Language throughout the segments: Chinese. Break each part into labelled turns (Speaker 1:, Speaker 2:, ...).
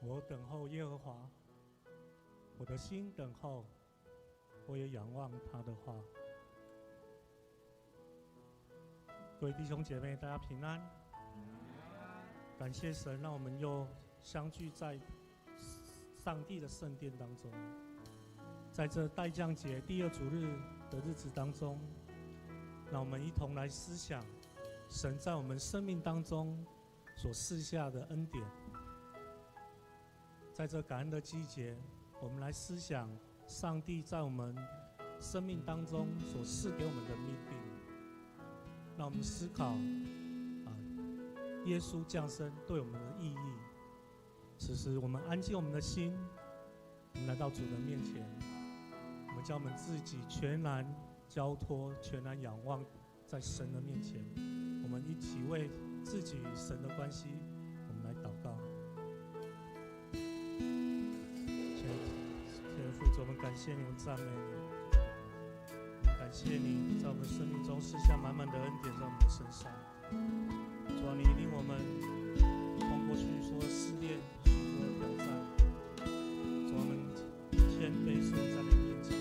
Speaker 1: 我等候耶和华，我的心等候，我也仰望他的话。各位弟兄姐妹，大家平安。感谢神，让我们又相聚在上帝的圣殿当中。在这代降节第二主日的日子当中，让我们一同来思想神在我们生命当中所赐下的恩典。在这感恩的季节，我们来思想上帝在我们生命当中所赐给我们的命定。让我们思考耶稣降生对我们的意义。此时我们安静我们的心，我们来到主的面前，我们将我们自己全然交托，全然仰望在神的面前。我们一起为自己与神的关系，我们来祷告。天父，主，我们感谢你，我们赞美你。感谢你在我们生命中赐下满满的恩典在我们的身上。主啊，你引领我们通过许多试炼、许多的挑战。主啊，我们谦卑顺在你面前，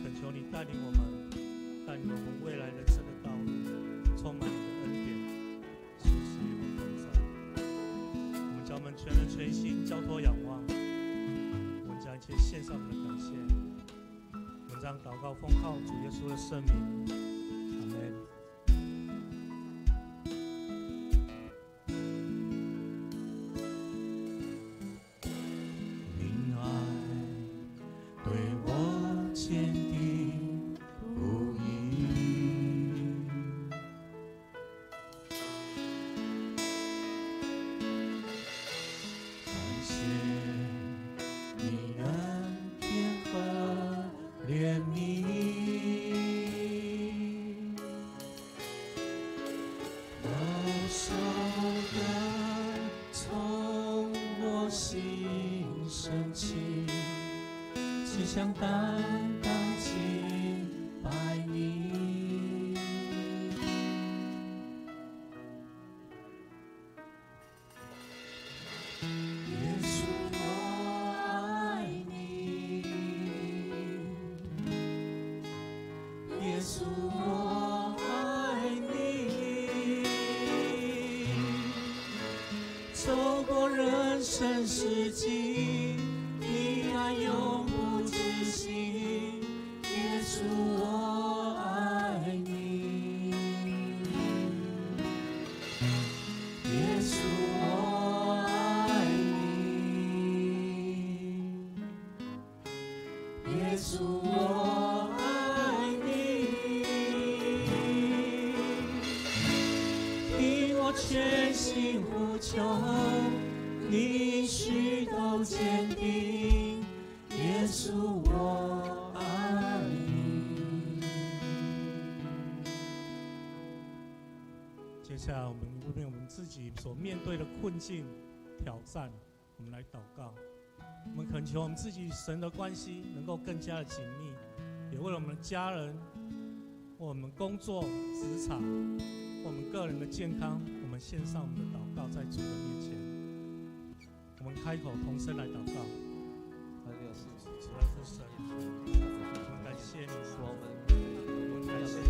Speaker 1: 恳求你带领我们未来人生的道路，充满你的恩典，时时与我们同在。我们将我们全人全心交托仰望，我们将一切献上我们的感谢。我们这样祷告奉靠主耶稣的圣名，阿们。
Speaker 2: 你爱对我坚定不移，感谢你恩典和怜悯，保守的从我心升起，只想单单敬拜你。耶稣，我爱你。耶稣，我爱你。走过人生四季，你爱永不止息。耶稣，我爱你。耶稣，我爱你。耶稣，我爱你。听我全心呼求，你许都坚定。耶稣，我爱你。
Speaker 1: 接下来我们为我们自己所面对的困境、挑战，我们来祷告。我们恳求我们自己与神的关系能够更加的紧密，也为了我们的家人、为我们工作、职场、为我们个人的健康，我们献上我们的祷告在主的面前。我们开口同声来祷告。主啊，父神，我们感谢你，我们感谢你，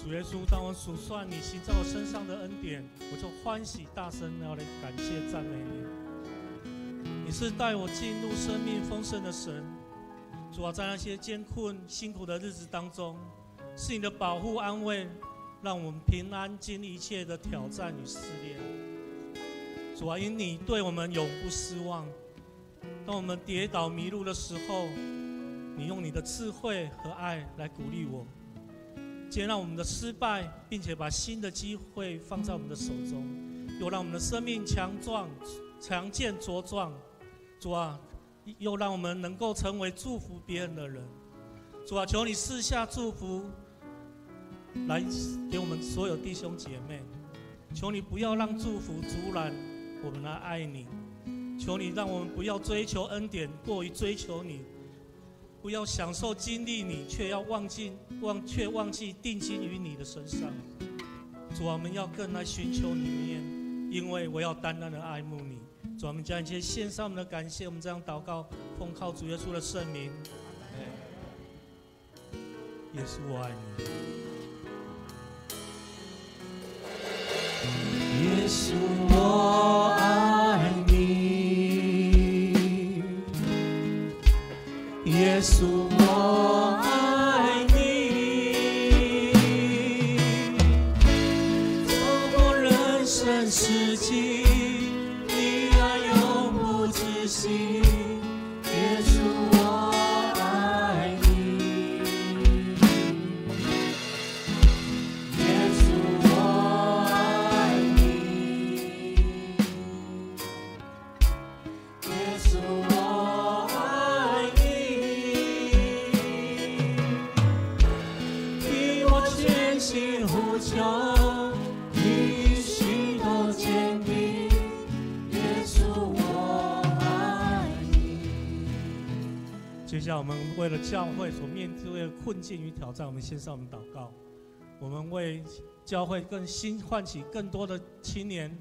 Speaker 1: 主耶稣，当我数算你行在我身上的恩典，我就欢喜大声要来感谢赞美你。你是带我进入生命丰盛的神，主啊，在那些艰困辛苦的日子当中，是你的保护安慰，让我们平安经历一切的挑战与试炼。主啊，因你对我们永不失望。当我们跌倒迷路的时候，你用你的智慧和爱来鼓励我。接纳我们的失败，并且把新的机会放在我们的手中，又让我们的生命强健茁壮。主啊，又让我们能够成为祝福别人的人。主啊，求你赐下祝福来给我们所有弟兄姐妹。求你不要让祝福阻拦我们来爱你。求你让我们不要追求恩典过于追求你，不要享受经历你，却忘记定睛于你的身上。主啊，我们要更来寻求你面，因为我要单单的爱慕你。主啊，我们将一切献上我们的感谢，我们这样祷告，奉靠主耶稣的圣名。耶稣，我爱你。
Speaker 2: 耶稣，我爱你。耶稣，我爱你。走过人生四季，你爱永不止息。耶稣，我爱你。耶稣，我爱你。耶稣，我爱你。听我全心呼求，你心头坚定。耶稣，我爱你。
Speaker 1: 接下来我们为了教会所面对的困境与挑战，我们献上我们祷告。我们为教会更新唤起更多的青年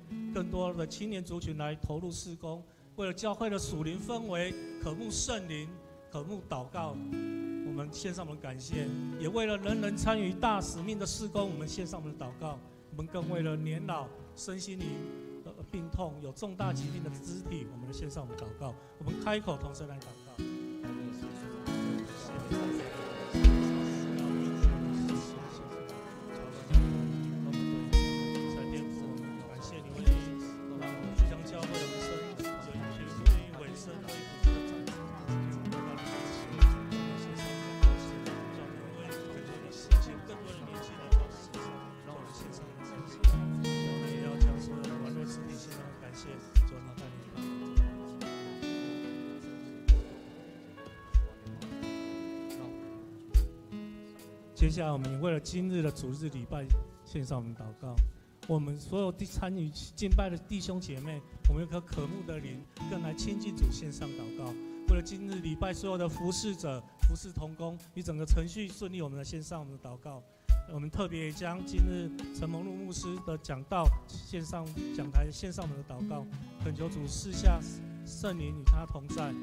Speaker 1: 族群来投入事工，为了教会的属灵氛围，渴慕圣灵，渴慕祷告，我们献上我们的感谢；也为了人人参与大使命的事工，我们献上我们的祷告。我们更为了年老、身心灵病痛、有重大疾病的肢体，我们献上我们的祷告。我们开口同声来祷告。接下来，我们为了今日的主日礼拜献上我们祷告。我们所有参与敬拜的弟兄姐妹，我们有颗渴慕的灵，更来亲近主，献上祷告。为了今日礼拜所有的服侍者、服侍同工与整个程序顺利，我们来献上我们的祷告。我们特别也将今日陈蒙禄牧师的讲道献上讲台，献上我们的祷告，恳求主赐下圣灵与他同在，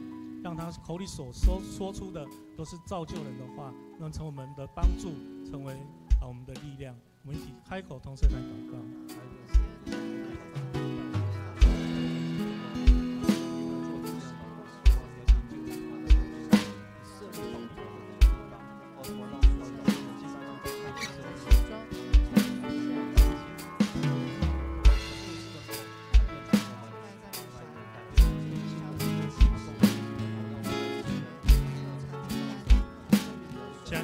Speaker 1: 让他口里所说出的都是造就人的话，能成为我们的帮助，成为我们的力量。我们一起开口同声来祷告。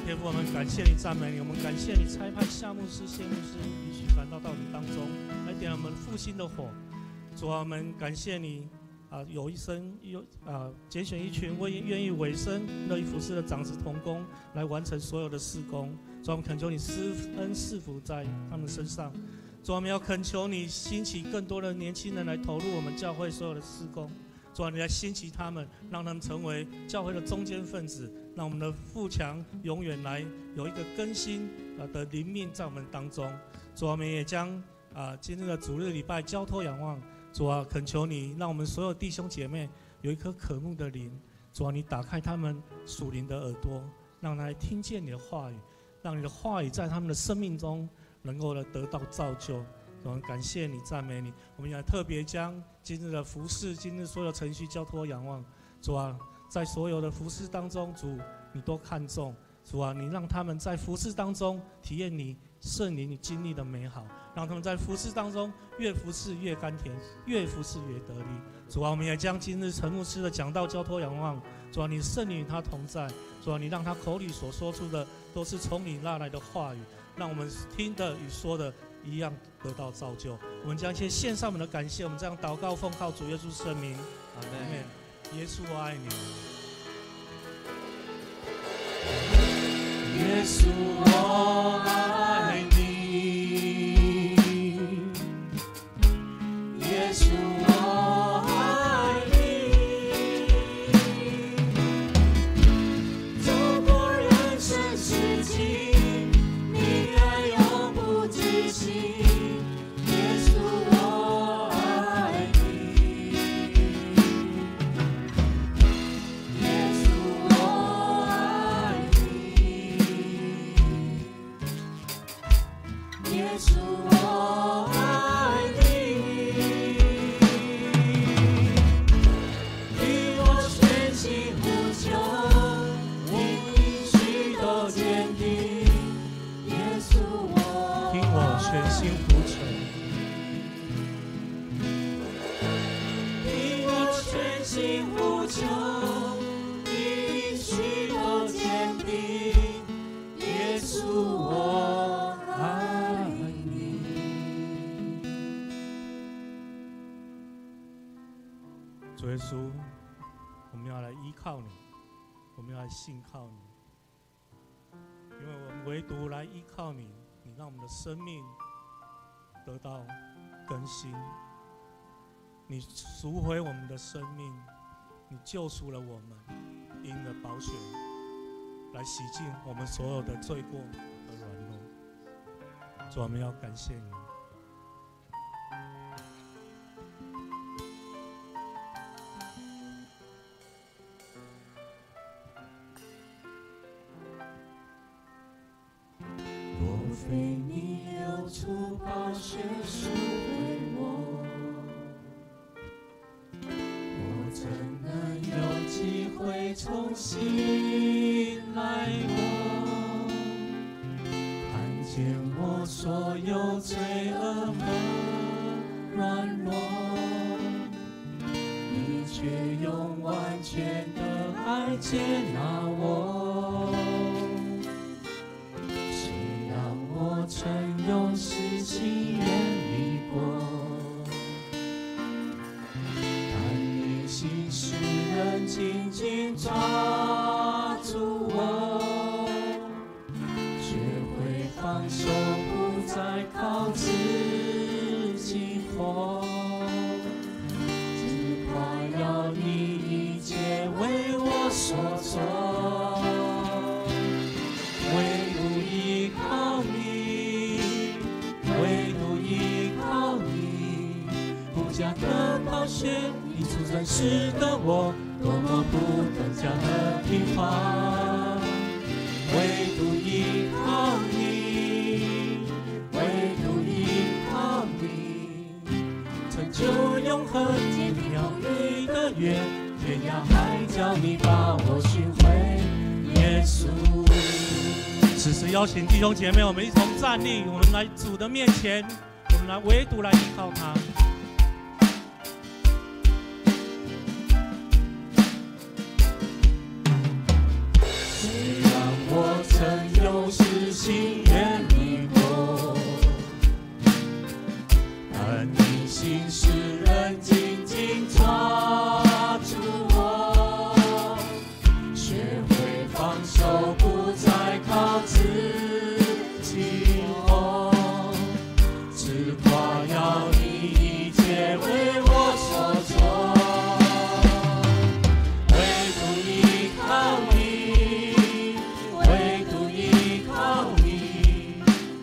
Speaker 1: 天父，我们感谢你，赞美你。我们感谢你差派夏牧师、谢牧师一起赶到我们当中，来点我们复兴的火。主啊，我们感谢你拣选一群愿意委身、乐意服侍的长子同工，来完成所有的事工。主啊，我们恳求你施恩赐福在他们身上。主啊，我们要恳求你兴起更多的年轻人来投入我们教会所有的事工。主啊，你来兴起他们，让他们成为教会的中坚分子，让我们的富强永远来有一个更新的灵命在我们当中。主啊，我们也将今日的主日礼拜交托仰望。主啊，恳求你让我们所有弟兄姐妹有一颗渴慕的灵。主啊，你打开他们属灵的耳朵，让他来听见你的话语，让你的话语在他们的生命中能够得到造就。我们感谢你，赞美你。我们也特别将今日的服事、今日所有程序交托仰望。主啊，在所有的服事当中，主你都看重。主啊，你让他们在服事当中体验你圣灵你经历的美好，让他们在服事当中越服事越甘甜，越服事越得力。主啊，我们也将今日陈牧师的讲道交托仰望。主啊，你圣灵与他同在。主啊，你让他口里所说出的都是从你那来的话语，让我们听的与说的一样得到造就。我们将一些献上我们的感谢，我们这样祷告奉靠主耶稣圣名，阿们。耶稣我爱你，
Speaker 2: 耶稣我爱你，耶稣我爱你，走过人生四季，你爱永不止息，耶稣我爱你，耶稣我爱你，耶稣我爱你，与我全心呼求，你许多坚定，耶稣我
Speaker 1: 听我全心呼求，
Speaker 2: 听我全心呼求，你许多坚定，耶稣我爱你。
Speaker 1: 主耶稣，我们要来依靠你，我们要来信靠你，因为我们唯独来依靠你，你让我们的生命得到更新，你赎回我们的生命，你救赎了我们，因了宝血来洗净我们所有的罪过和软弱。主，我们要感谢你。
Speaker 2: 若非你流出宝血赎回我，我怎能有机会重新来过？看见我所有罪恶和软弱，你却用完全的爱接纳我。曾用世情远离过，但你心使人紧紧抓住我，学会放手，不再靠自己活，只夸耀你一切为我所做，唯独依靠你。唯独依靠你，无价的宝血，你出真实的我，多么不等价的平凡。唯独依靠你，唯独依靠你，成就永恒坚定不移的约，天涯海角你把我寻回，耶稣。
Speaker 1: 此时邀请弟兄姐妹，我们一同站立，我们来主的面前，我们来唯独来依靠他。
Speaker 2: 虽然我曾有世情远离过，但你心使人紧紧抓住我，学会放手，不再靠自己活，只夸耀你一切为我所做，唯独依靠你，唯独依靠你，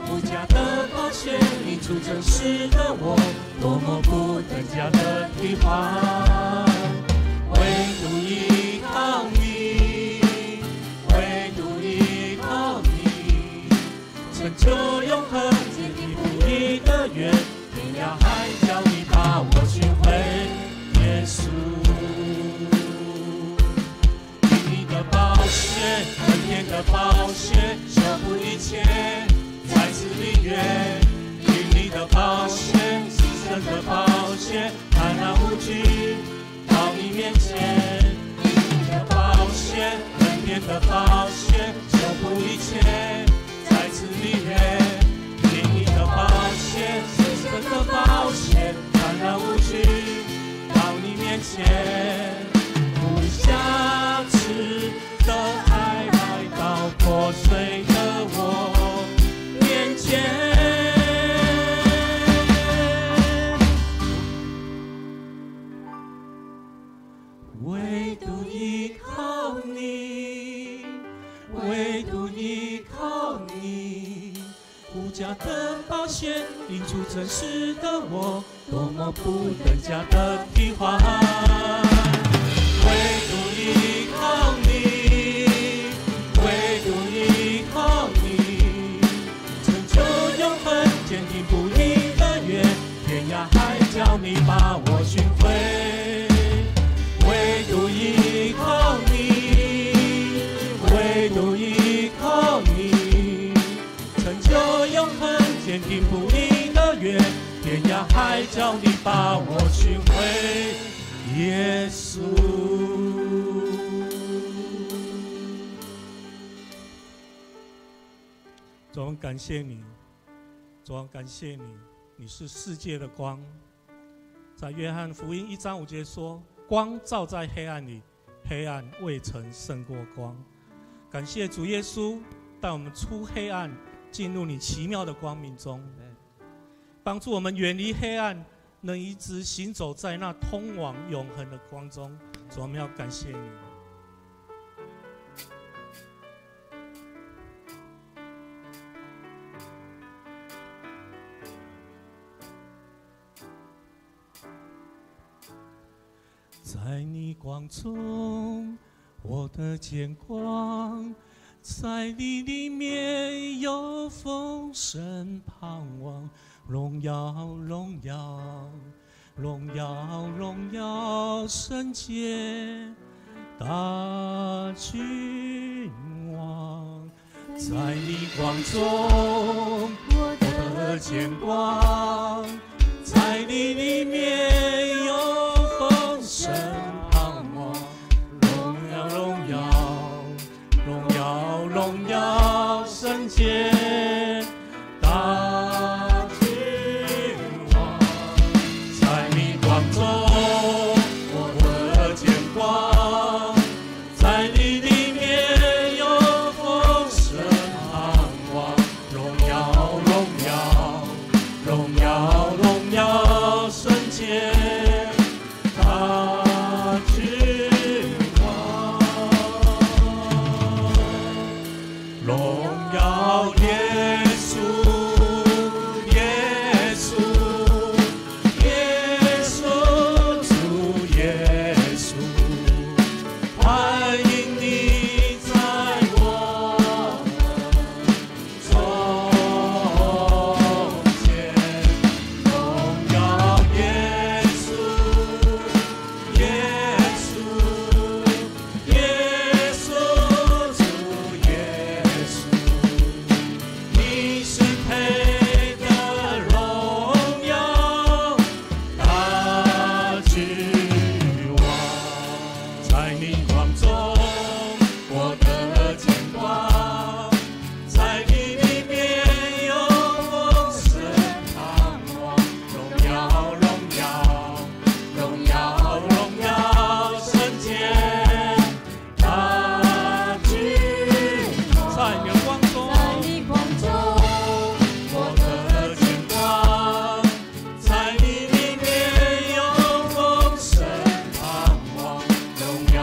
Speaker 2: 无价的宝血，你出真实的我，多么不等价的替换，唯独依靠你，唯独依靠你，成就永恒坚定不移的约，天涯海角你把我寻回，耶稣。因你的宝血，恩典的宝血，修补一切，再次立约。因你的宝血，牺牲的宝血，坦然无惧到你面前。因你的宝血，恩典的宝血，修补一切，再次立约。面前，不相似的爱来到破碎的我面前。唯独依靠你，唯独依靠你，无价的宝血领出真实的我，多么不等价的替换。唯独依靠你，唯独依靠你，成就永恒坚定不移的约，天涯海角你把我寻回。唯独依靠你，唯独依靠你，成就永恒坚定不移的约，天涯海角你把我寻回，耶稣。
Speaker 1: 主，我们感谢你，主，我们感谢你，你是世界的光。在约翰福音1章5节说，光照在黑暗里，黑暗未曾胜过光。感谢主耶稣带我们出黑暗，进入你奇妙的光明中，帮助我们远离黑暗，能一直行走在那通往永恒的光中。主，我们要感谢你。
Speaker 2: 在你光中，我的见光，在你里面有丰盛盼望，荣耀荣耀荣耀荣耀圣洁大君王。在你光中，我的见光，在你里面有丰盛盼望，荣耀荣耀荣耀荣耀圣洁大君王。在你光中，我的见光，在你里面有丰盛盼望，荣耀荣耀荣耀荣耀圣洁大君王。荣耀耶稣耶稣耶稣主耶稣，欢迎你在我们中间。荣耀耶稣耶稣耶稣主耶稣，你是配得荣耀大君王。在你光中，我的见光，在你里面有丰盛盼望，荣耀荣耀荣耀荣耀圣洁大君王。
Speaker 1: 在你的光中，
Speaker 2: 在你光中，我的见光，在你里面有丰盛盼望，荣耀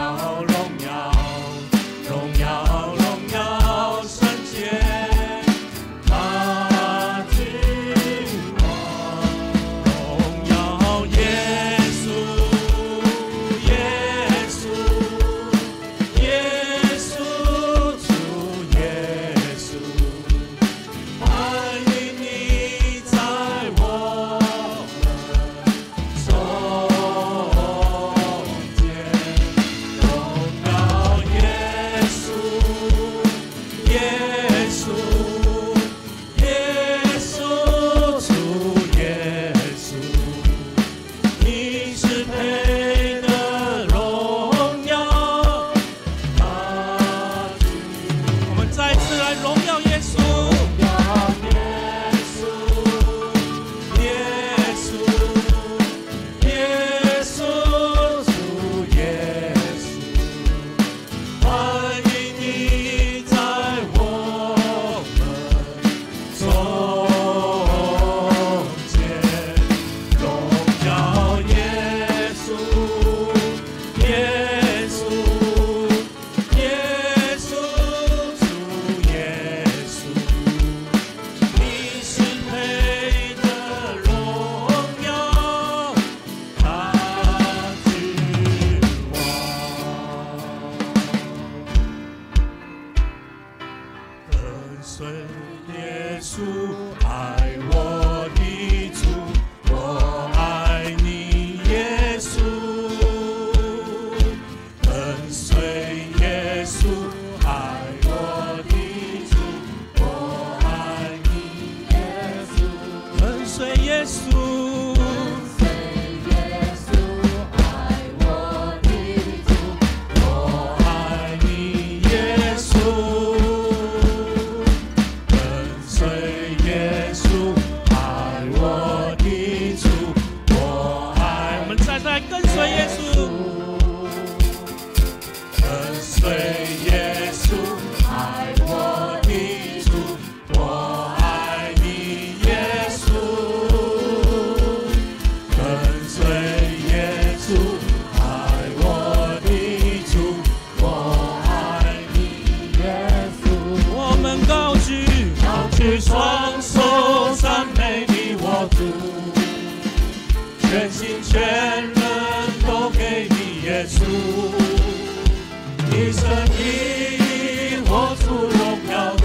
Speaker 2: 以声音活出荣耀的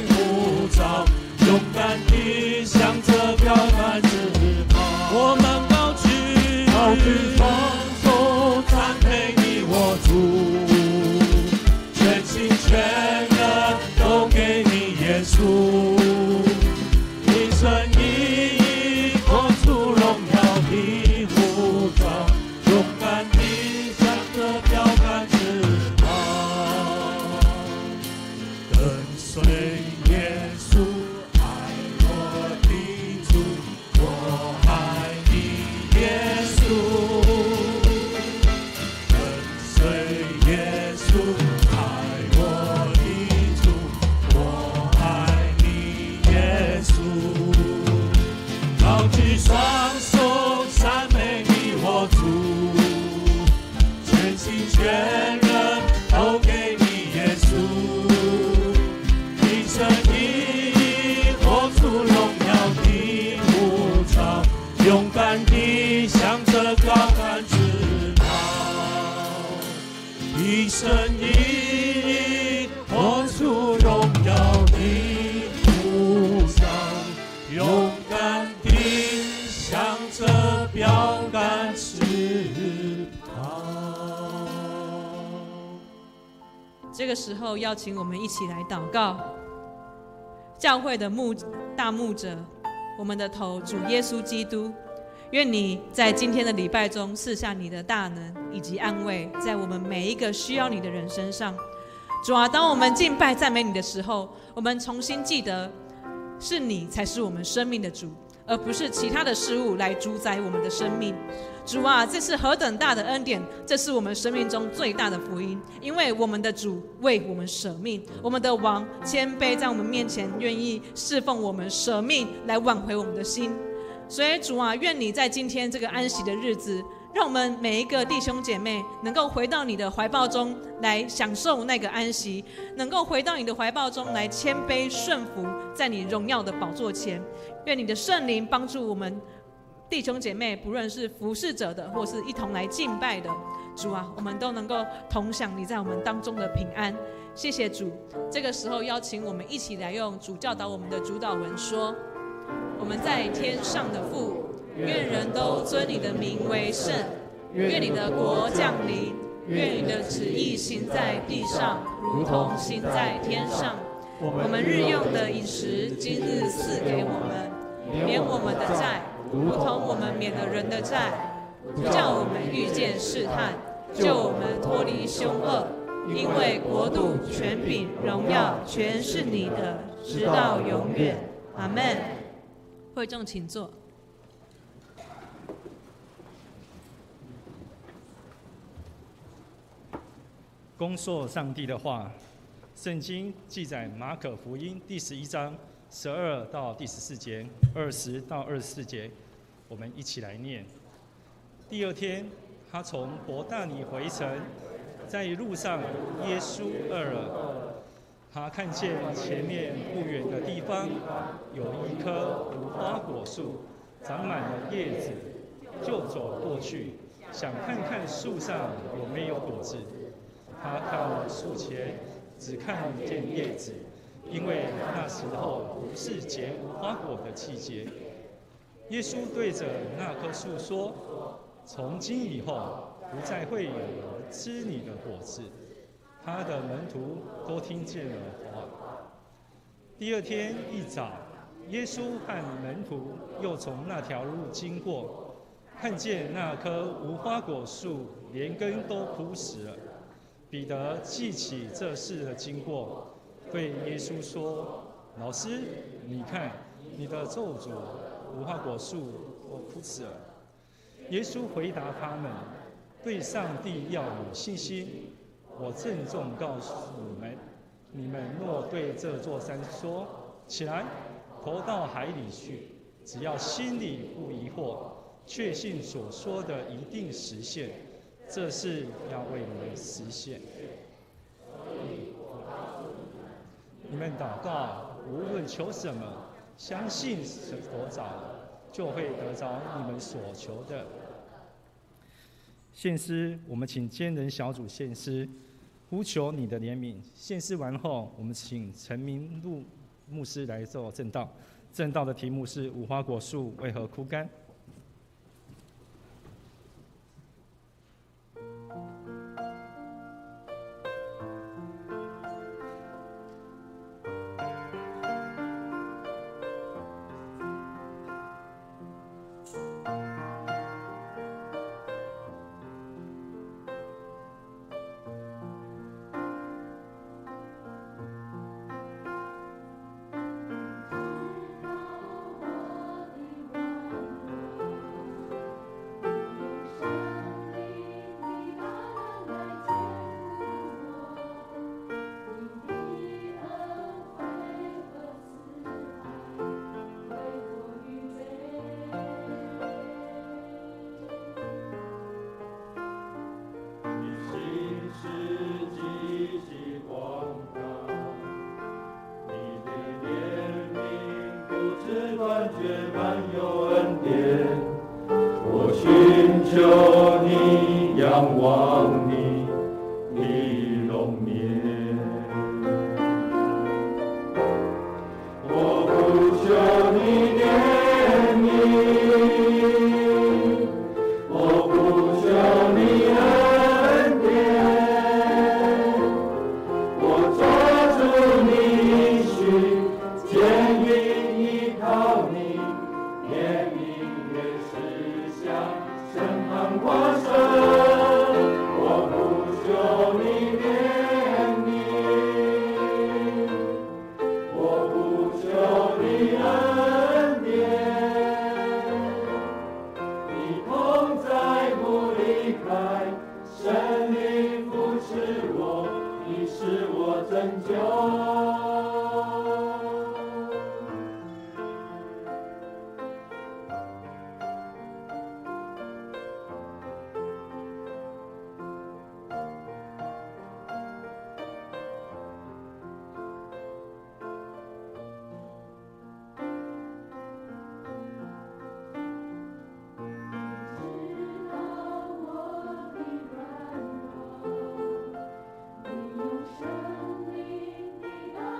Speaker 2: 呼召，勇敢地向着标杆直跑。我们高举双手赞美你我主，全心全人都给你耶稣。以声音活出荣耀的呼召，勇敢地向着标杆直跑。跟随耶稣，爱我的主，我爱你耶稣。跟随耶稣，爱我的主，我爱你耶稣。高举双手赞美你我主，全心全人都给你耶稣。以声音活出荣耀的呼召，勇敢地向着标杆直跑。以声音活出荣耀的呼召，勇敢地向着标杆直跑。
Speaker 3: 这个时候，邀请我们一起来祷告。教会的大牧者，我们的头主耶稣基督，愿你在今天的礼拜中赐下你的大能以及安慰，在我们每一个需要你的人身上。主啊，当我们敬拜赞美你的时候，我们重新记得，是你才是我们生命的主，而不是其他的事物来主宰我们的生命。主啊，这是何等大的恩典，这是我们生命中最大的福音，因为我们的主为我们舍命，我们的王谦卑在我们面前，愿意侍奉我们，舍命来挽回我们的心。所以主啊，愿你在今天这个安息的日子，让我们每一个弟兄姐妹能够回到你的怀抱中来享受那个安息，能够回到你的怀抱中来谦卑顺服在你荣耀的宝座前。愿你的圣灵帮助我们弟兄姐妹，不论是服侍者的或是一同来敬拜的，主啊，我们都能够同享你在我们当中的平安。谢谢主。这个时候邀请我们一起来用主教导我们的主祷文说：我们在天上的父，愿人都尊你的名为圣，愿你的国降临，愿你的旨意行在地上，如同行在天上。我们日用的饮食，今日赐给我们，免我们的债，如同我们免了人的债，不叫我们遇见试探，救我们脱离凶恶。因为国度、权柄、荣耀，全是你的，直到永远。阿们。会众请坐。
Speaker 4: 恭硕上帝的话，圣经记载马可福音第11章12到第14节，20到24节，我们一起来念。第二天，他从伯大尼回城，在路上，耶稣饿了。他看见前面不远的地方有一棵无花果树，长满了叶子，就走过去，想看看树上有没有果子。他看了树前，只看见叶子，因为那时候不是结无花果的季节。耶稣对着那棵树说：“从今以后，不再会有人吃你的果子。”他的门徒都听见了话。第二天一早，耶稣和门徒又从那条路经过，看见那棵无花果树连根都枯死了。彼得记起这事的经过，对耶稣说：“老师，你看，你的咒诅无花果树都枯死了。”耶稣回答他们：“对上帝要有信心。我郑重告诉你们，你们若对这座山说：起来，投到海里去，只要心里不疑惑，确信所说的一定实现，这事要为你们实现。你们祷告，无论求什么，相信是得着，就会得着你们所求的。”献诗，我们请坚人小组献诗，呼求你的怜悯。献诗完后，我们请陈明路牧师来做证道。证道的题目是无花果树为何枯干。
Speaker 5: 生命的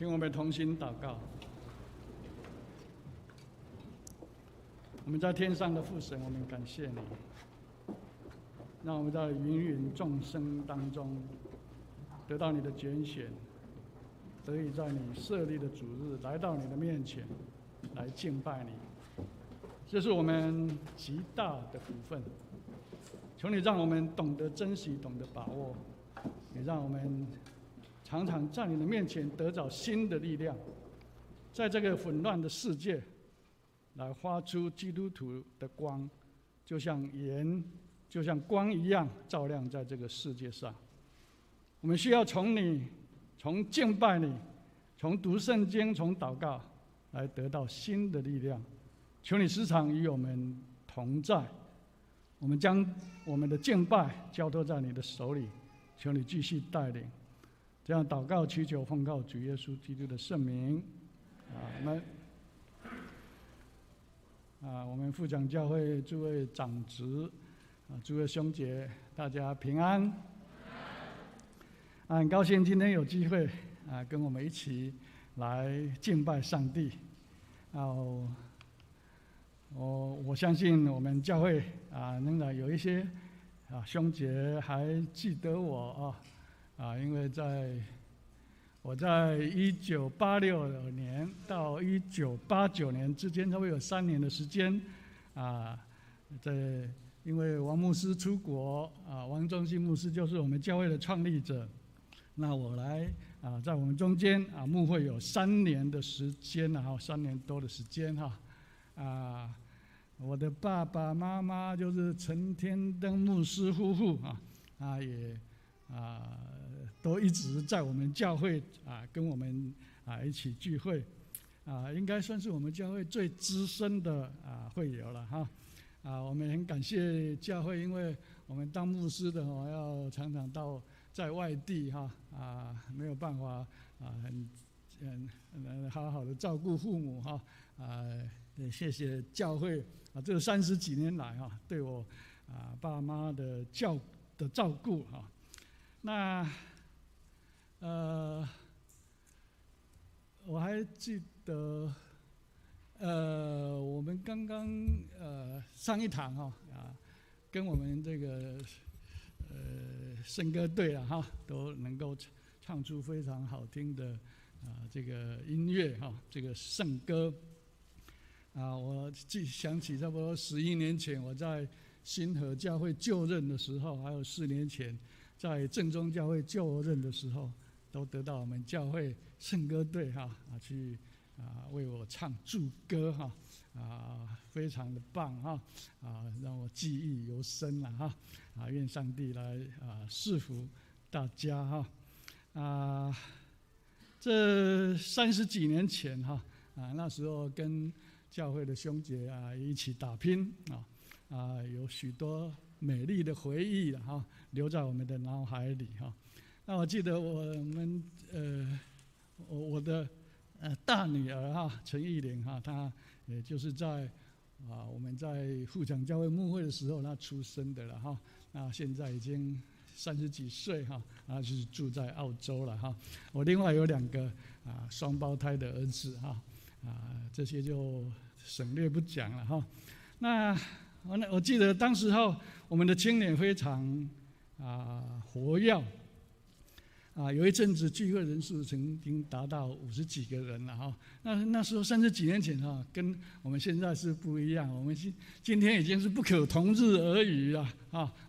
Speaker 5: 请我们同心祷告。我们在天上的父神，我们感谢你，让我们在芸芸众生当中得到你的拣选，得以在你设立的主日来到你的面前来敬拜你，这是我们极大的福分。求你让我们懂得珍惜，懂得把握，也让我们常常在你的面前得着新的力量，在这个混乱的世界来发出基督徒的光，就像盐，就像光一样照亮在这个世界上。我们需要从你，从敬拜你，从读圣经，从祷告来得到新的力量。求你时常与我们同在，我们将我们的敬拜交托在你的手里，求你继续带领。这样祷告祈求奉靠主耶稣基督的圣名，阿们。我们富强教会诸位长执，诸位兄姐，大家平安。很高兴今天有机会跟我们一起来敬拜上帝。我相信我们教会仍然有一些兄姐还记得我因为我在1986年到1989年之间，差不多有3年的时间因为王牧师出国王忠信牧师就是我们教会的创立者，那我来在我们中间牧会有3年的时间3年多的时间我的爸爸妈妈就是陈天登牧师夫妇也都一直在我们教会跟我们一起聚会应该算是我们教会最资深的会友了我们很感谢教会，因为我们当牧师的要常常在外地没有办法很好好的照顾父母也谢谢教会这30几年来对我爸妈的照顾那我还记得我们刚刚上一堂跟我们这个圣歌队都能够唱出非常好听的这个音乐这个圣歌我想起差不多11年前我在新和教会就任的时候，还有4年前在正宗教会就任的时候，都得到我们教会圣歌队去为我唱祝歌非常的棒让我记忆犹深了愿上帝来赐福大家这30几年前那时候跟教会的兄姐一起打拼有许多美丽的回忆留在我们的脑海里那我记得我的大女儿陈义玲她也就是在我们在富强教会牧会的时候她出生的了那现在已经30几岁就是住在澳洲了我另外有2个双胞胎的儿子这些就省略不讲了那我记得当时候我们的青年非常活跃有一阵子聚会人数曾经达到50几个人了那时候30几年前跟我们现在是不一样，我们今天已经是不可同日而语了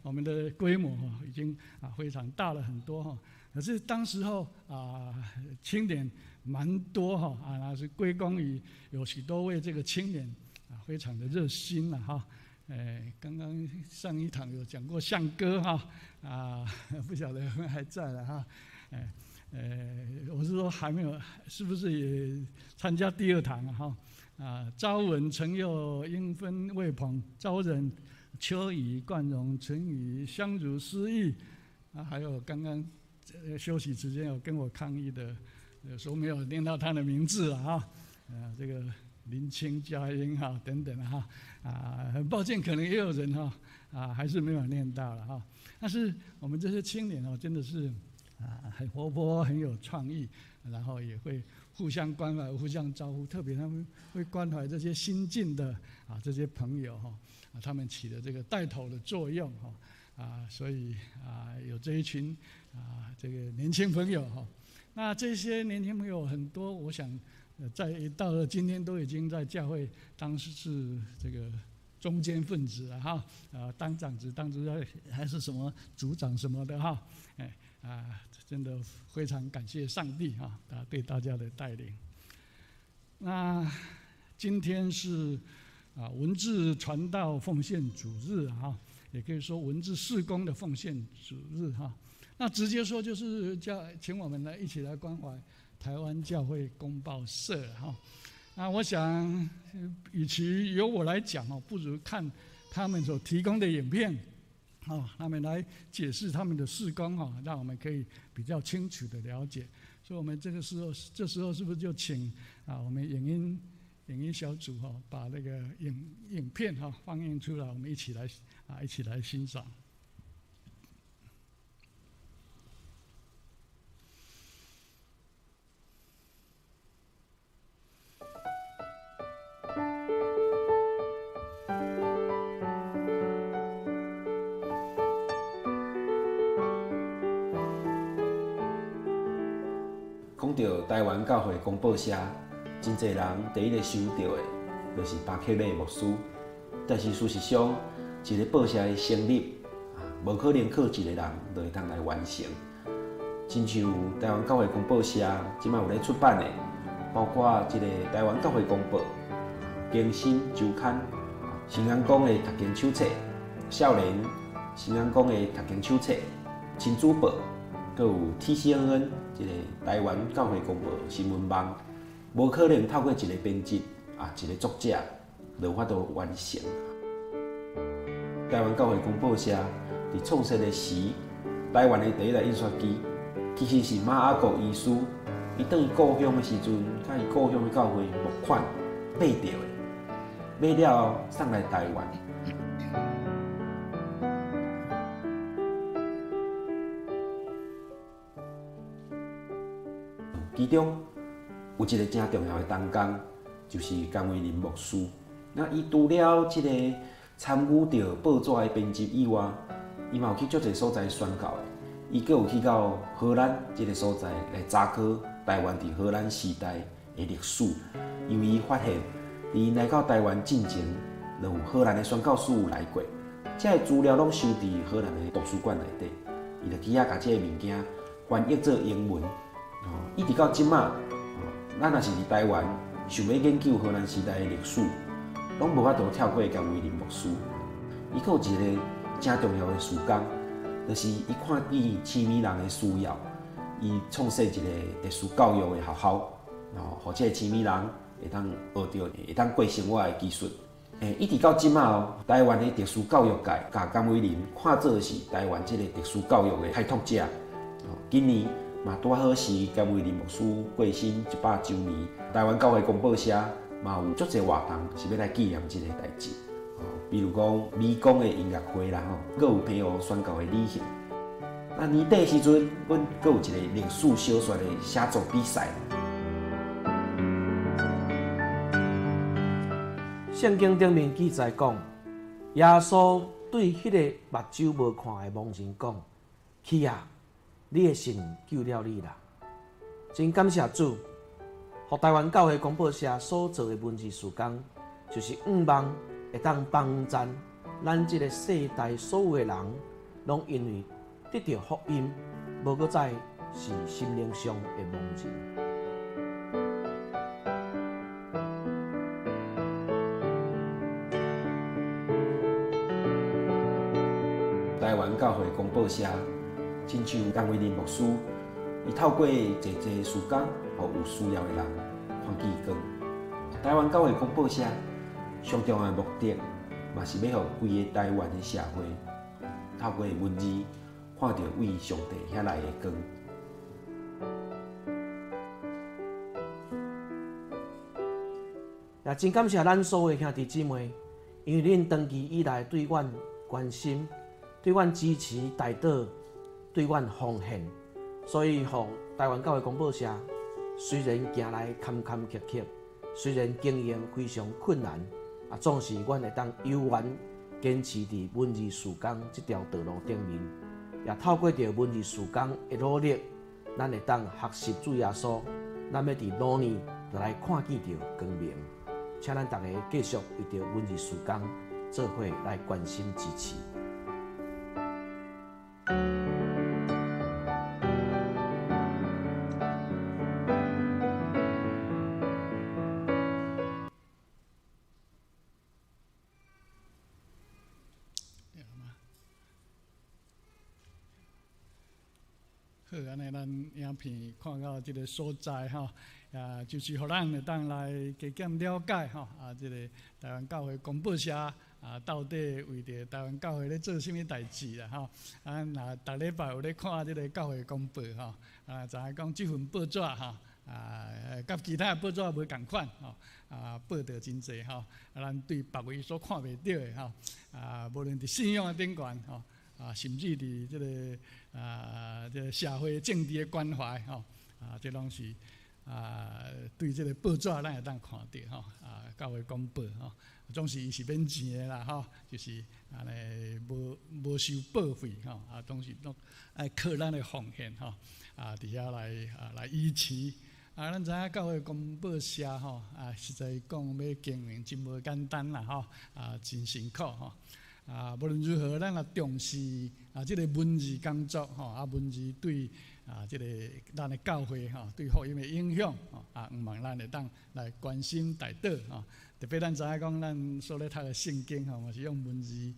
Speaker 5: 我们的规模已经非常大了很多可是当时候青年蛮多那是归功于有许多位这个青年非常的热心了刚刚上一堂有讲过象歌不晓得有没有还在了我是说还没有，是不是也参加第2堂朝闻陈佑英芬魏鹏招人秋雨冠荣陈宇相如诗意还有刚刚休息时间有跟我抗议的说没有念到他的名字这个林清佳音等等很抱歉，可能也有人还是没有念到了但是我们这些青年真的是很活泼，很有创意，然后也会互相关怀、互相招呼，特别他们会关怀这些新进的这些朋友他们起了这个带头的作用所以有这一群这个年轻朋友那这些年轻朋友很多，我想到了今天都已经在教会当是这个中坚分子了当长子、当主任还是什么组长什么的真的非常感谢上帝对大家的带领。那今天是文字传道奉献主日也可以说文字事工的奉献主日那直接说就是请我们来一起来关怀台湾教会公报社那我想与其由我来讲不如看他们所提供的影片他们来解释他们的事工让我们可以比较清楚的了解。所以我们这时候是不是就请我们影音小组把那个影片放映出来，我们一起来欣赏。
Speaker 6: 讲到台湾教会公报社，真侪人第一个想到的，就是巴克勒牧师。但是事实上，一个报社的成立，无可能靠一个人就会当来完成。亲像台湾教会公报社，即卖有咧出版的，包括一个台湾教会公报、更新周刊、新安宫的读经手册、少年新安宫的读经手册、亲子报，佮有 TCNN 一个台湾教会公报新闻网，无可能透过一个编辑一个作者，就有法度完成。台湾教会公报社伫创设的时，台湾的第一台印刷机，其实是马阿国医师，伊转去故乡的时阵，甲伊故乡的教会募款买到的，买了后送来台湾。其中有一个真重要的同工，就是甘伟林牧师。那伊除了这个参与到报纸的编辑以外，伊嘛有去足侪所在宣教的。伊阁有去到荷兰这个所在来查考台湾伫荷兰时代的历史，因为伊发现，伊来到台湾进前，就有荷兰的宣教师有来过，这些资料拢收伫荷兰的图书馆内底。伊就去遐甲这个物件翻译做英文。一直到即马，咱若是伫台湾想要研究荷兰时代的历史，拢无法度跳过甘伟林牧师。伊阁有一个真重要的事工，就是伊看见青米人的需要，伊创设一个特殊教育的学校，互这青米人会当学到会当过生活的技术。一直到即马台湾的特殊教育界，甲甘伟林看做是台湾这个特殊教育的开拓者。今年嘛，拄好是甘伟林牧师过身100周年，台湾教会公报社嘛有足侪活动是要来纪念这个代志。比如讲美工的音乐会啦，阁有平湖宣教的旅行。那年底时阵，阮阁有一个历史小说的写作比赛。
Speaker 2: 圣经顶面记载讲，耶稣对迄个目睭无看的盲人讲：“去啊！你的神救了你啦！”真感谢主，互台湾教会公报社所做的文字事工，就是望会当帮助咱这个世代所有的人，拢因为得到福音，无搁再是心灵上的盲人。
Speaker 6: 台湾教会公报社，亲像甘伟林牧师，伊透过侪事工，互有需要的人看见光。台湾教会公报社上重要的目的，嘛是要互规个台湾的社会，透过文字看到为上帝遐来的光。
Speaker 2: 也真感谢咱所有兄弟姊妹，因为恁长期以来对阮关心。对阮支持、带导，对阮奉献，所以互台湾教会公报社
Speaker 7: 虽然行来坎坎坷坷，虽然经营非常困难，总是阮会当悠然坚持伫文字事工这条道路顶面，也透过着文字事工的努力，咱会当学习主耶稣，咱要伫老年就来看见着光明。请咱大家继续为着文字事工做伙来关心支持。
Speaker 5: 好，安尼咱影片看到这个所在吼，就是互咱会当来加减了解吼，这个台湾教会公报社到底为着台湾教会咧做啥物代志啦吼？那逐礼拜有咧看这个教会公报吼，知影讲这份报纸吼，甲其他的报纸无共款吼，报道真济吼，咱对别位所看袂到的吼，无论伫信仰的顶悬吼。甚至伫这个这个社会政治的关怀吼，这拢是对这个报纸咱会当看到吼，教会公报吼，总是伊是免钱的啦吼，就是安尼无收报费吼，总是都爱靠咱的奉献吼，伫遐来支持。咱知影教会公报社吼，实在讲要经营真无简单啦吼，真辛苦吼。无论如何，咱也重视这个文字工作吼，文字对这个咱的教会吼，对福音的影响吼，毋望咱会当来关心大道吼。特别咱知影讲，咱所咧读的圣经吼，嘛是用文字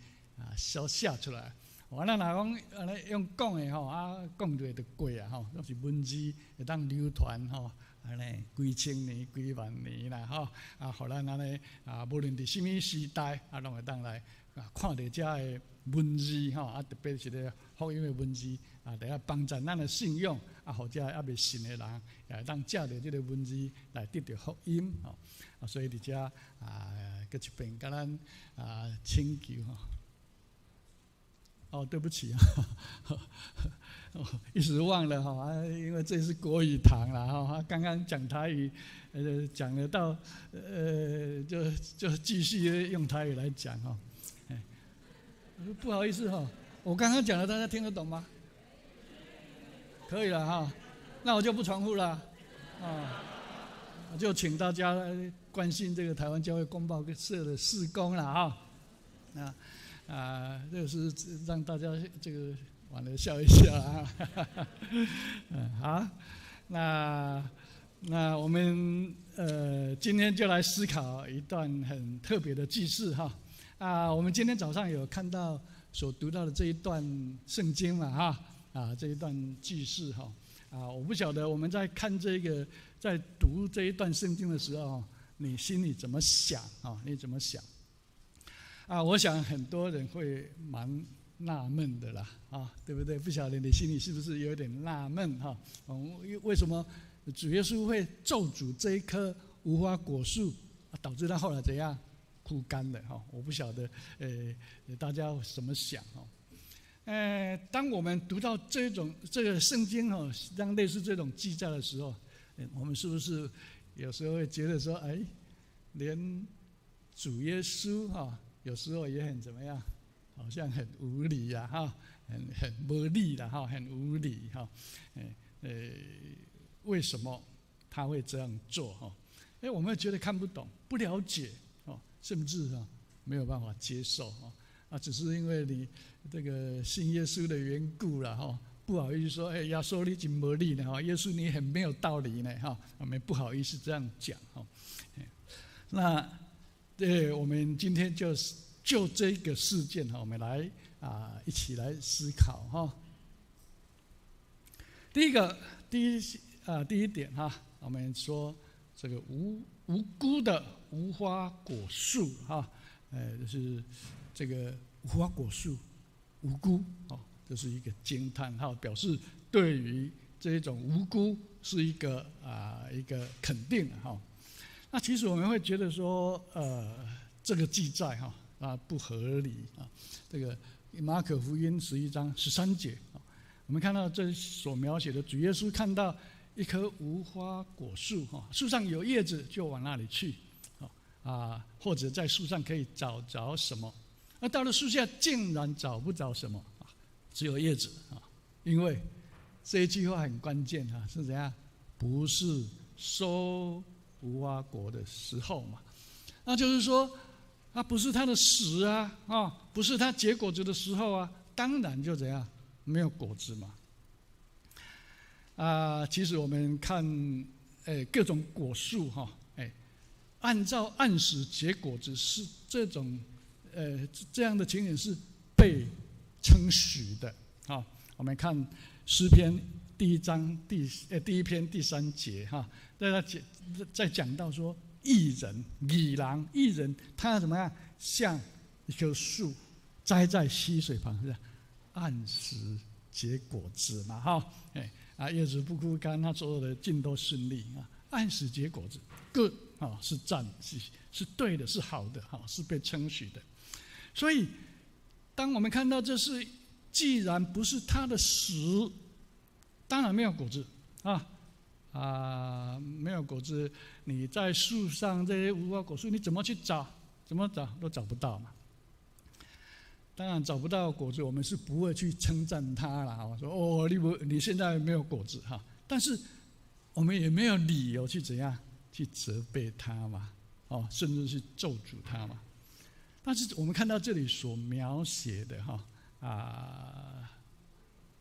Speaker 5: 小写出来。咱若讲安尼用讲的吼，讲落就过啊吼，拢是文字会当流传吼。安尼几千年、几万年啦吼，互咱安尼无论伫什么时代，拢会当来看到遮的文字吼，特别是咧福音的文字第一帮助咱的信仰，或者还未信的人，也会当借着即个文字来得到福音吼。所以伫遮搁一遍甲咱请求吼。对不起一时忘了哈，因为这是国语堂啦哈，刚刚讲台语，讲了到就继续用台语来讲哈，不好意思哈，我刚刚讲的大家听得懂吗？可以了哈，那我就不重复了就请大家关心这个台湾教会公报社的事工了哈，这个是让大家这个玩了笑一笑好，那我们今天就来思考一段很特别的记事哈我们今天早上有看到所读到的这一段圣经嘛这一段记事哈我不晓得我们在看这个在读这一段圣经的时候，你心里怎么想你怎么想？我想很多人会蛮纳闷的啦，对不对？不晓得你心里是不是有点纳闷哈？为什么主耶稣会咒诅这一棵无花果树，导致他后来怎样枯干了哈？我不晓得，大家怎么想当我们读到这个圣经像类似这种记载的时候，我们是不是有时候会觉得说，连主耶稣有时候也很怎么样？好像很无理很无理啦很无理为什么他会这样做我们会觉得看不懂、不了解甚至没有办法接受只是因为你这个信耶稣的缘故啦不好意思说耶稣你真无理呢耶稣你很没有道理呢我们不好意思这样讲那我们今天就这个事件我们来一起来思考第一点我们说这个无辜的无花果树就是这个无花果树无辜这是一个惊叹表示对于这一种无辜是一个肯定那其实我们会觉得说这个记载不合理这个马可福音11章13节我们看到这所描写的主耶稣看到一棵无花果树树上有叶子就往那里去或者在树上可以找着什么，而到了树下竟然找不着什么只有叶子因为这一句话很关键是怎样？不是收无花果的时候嘛，那就是说不是它的时不是它结果子的时候当然就怎样没有果子嘛。其实我们看各种果树按照按时结果子是这种这样的情形是被称许的我们看诗篇第1章第1篇第3节在讲到说义人他怎么样？像一棵树栽在溪水旁，是按时结果子嘛叶子不枯干，他所有的尽都顺利按时结果子 ，good 是赞是对的，是好的是被称许的。所以，当我们看到这是既然不是它的时，当然没有果子没有果子，你在树上这些无花果树，你怎么去找？怎么找都找不到嘛。当然找不到果子，我们是不会去称赞他啦。说你现在没有果子但是我们也没有理由去怎样去责备他嘛，甚至是咒诅他嘛。但是我们看到这里所描写的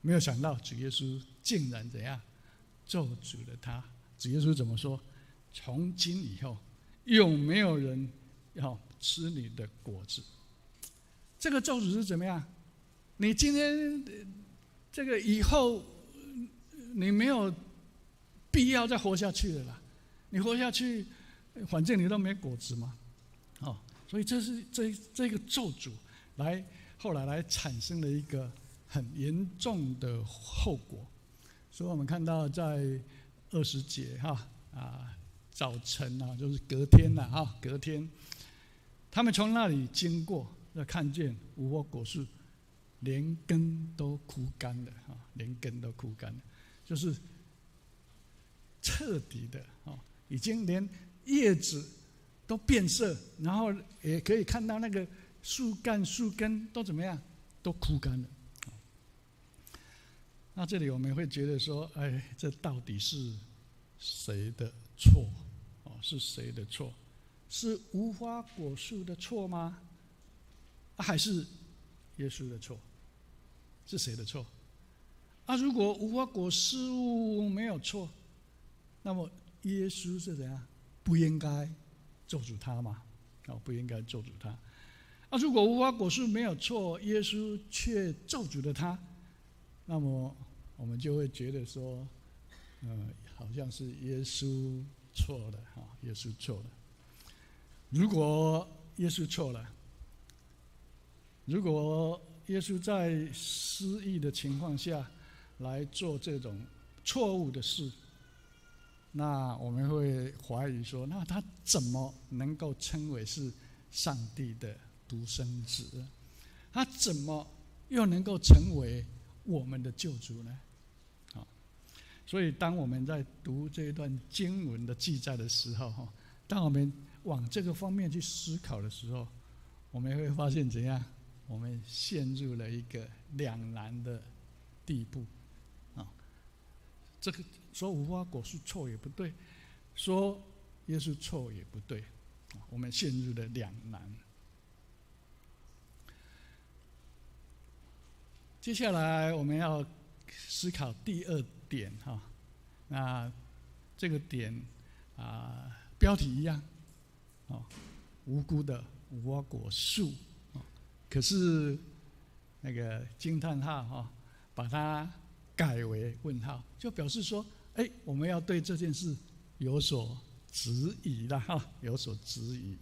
Speaker 5: 没有想到主耶稣竟然怎样咒诅了他。主耶稣怎么说？从今以后，有没有人要吃你的果子？这个咒诅是怎么样？你今天这个以后，你没有必要再活下去了啦。你活下去，反正你都没果子嘛。所以这是这个咒诅后来来产生了一个很严重的后果。所以我们看到在20节早晨就是隔天他们从那里经过，看见无花果树连根都枯干了连根都枯干了，就是彻底的已经连叶子都变色，然后也可以看到那个树干树根都怎么样，都枯干了。那这里我们会觉得说，这到底是谁的错？是谁的错？是无花果树的错吗？还是耶稣的错？是谁的错？如果无花果树没有错，那么耶稣是怎样？不应该咒诅他吗？不应该咒诅他。如果无花果树没有错，耶稣却咒诅了他，那么我们就会觉得说，好像是耶稣错了耶稣错了。如果耶稣错了，如果耶稣在失忆的情况下来做这种错误的事，那我们会怀疑说，那他怎么能够称为是上帝的独生子？他怎么又能够成为我们的救主呢？所以当我们在读这一段经文的记载的时候，当我们往这个方面去思考的时候，我们会发现怎样？我们陷入了一个两难的地步这个说无花果树错也不对，说耶稣错也不对，我们陷入了两难。接下来我们要思考第2点那这个点标题一样无辜的无花果树可是那个惊叹号把它改为问号，就表示说我们要对这件事有所质疑了有所质疑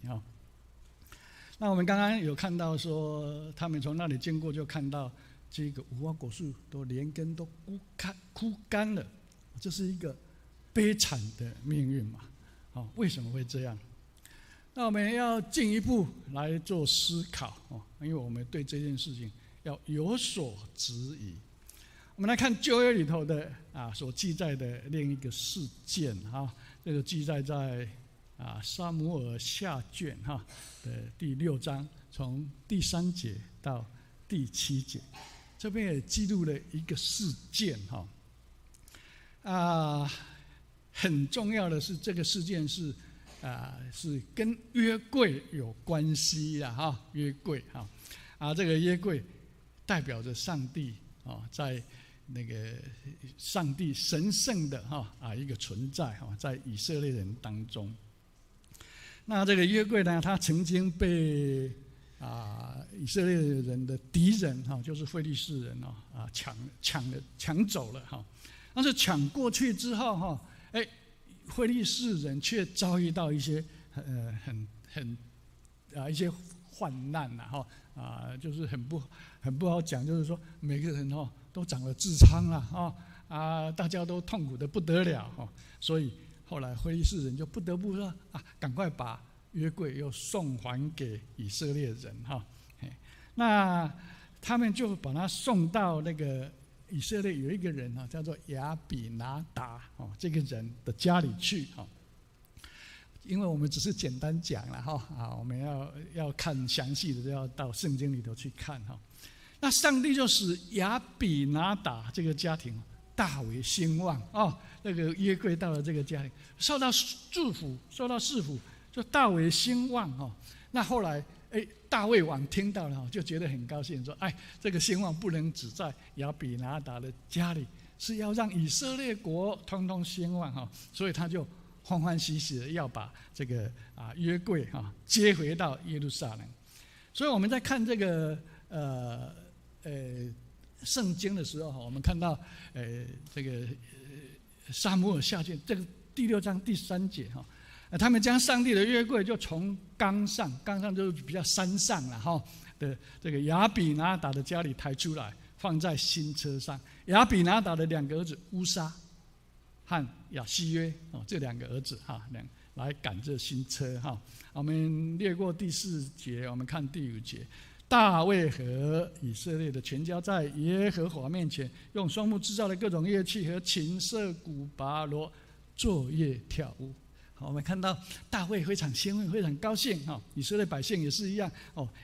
Speaker 5: 那我们刚刚有看到说，他们从那里经过，就看到这个无花果树都连根都枯干了，这是一个悲惨的命运嘛为什么会这样？那我们要进一步来做思考因为我们对这件事情要有所质疑我们来看旧约里头的所记载的另一个事件这个记载在撒母耳下卷的第6章，从第3节到第7节，这边也记录了一个事件很重要的是，这个事件是跟约柜有关系的约柜这个约柜代表着上帝在那个上帝神圣的一个存在在以色列人当中。那这个约柜呢，它曾经被以色列人的敌人就是非利士人抢走了但是抢过去之后非利士人却遭遇到一些一些患难就是很不好讲，就是说每个人都长了痔疮了大家都痛苦的不得了所以后来非利士人就不得不说赶快把约柜又送还给以色列人那他们就把他送到那个以色列有一个人叫做亚比拿达这个人的家里去因为我们只是简单讲了我们要看详细的，就要到圣经里头去看那上帝就使亚比拿达这个家庭大为兴旺那个约柜到了这个家庭，受到祝福，受到赐福，就大为兴旺那后来大卫王听到了就觉得很高兴，说这个兴旺不能只在亚比拿达的家里，是要让以色列国通通兴旺所以他就欢欢喜喜的要把这个约柜接回到耶路撒冷。所以我们在看这个圣经的时候我们看到这个撒母耳下卷这个第6章第3节他们将上帝的约柜就从冈上就是比较山上了的这个亚比拿达的家里抬出来，放在新车上。亚比拿达的2个儿子乌沙和亚西约这2个儿子来赶这新车我们略过第4节，我们看第5节。大卫和以色列的全家在耶和华面前，用双木制造的各种乐器和琴瑟鼓拔锣作乐跳舞。我们看到大卫非常兴奋，非常高兴以色列百姓也是一样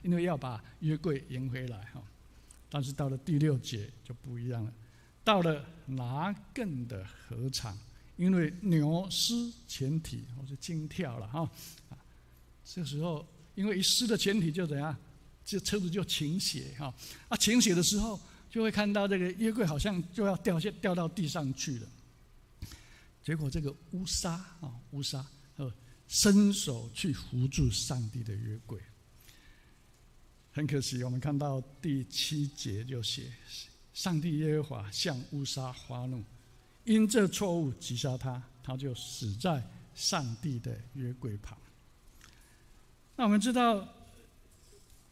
Speaker 5: 因为要把约柜迎回来但是到了第6节就不一样了，到了拿更的禾场，因为牛失前蹄就惊跳了这时候因为一失的前蹄就怎样，这车子就倾斜倾斜的时候就会看到这个约柜好像就要掉到地上去了。结果这个乌沙伸手去扶住上帝的约柜。很可惜，我们看到第7节就写，上帝耶和华向乌沙发怒，因这错误击杀他，他就死在上帝的约柜旁。那我们知道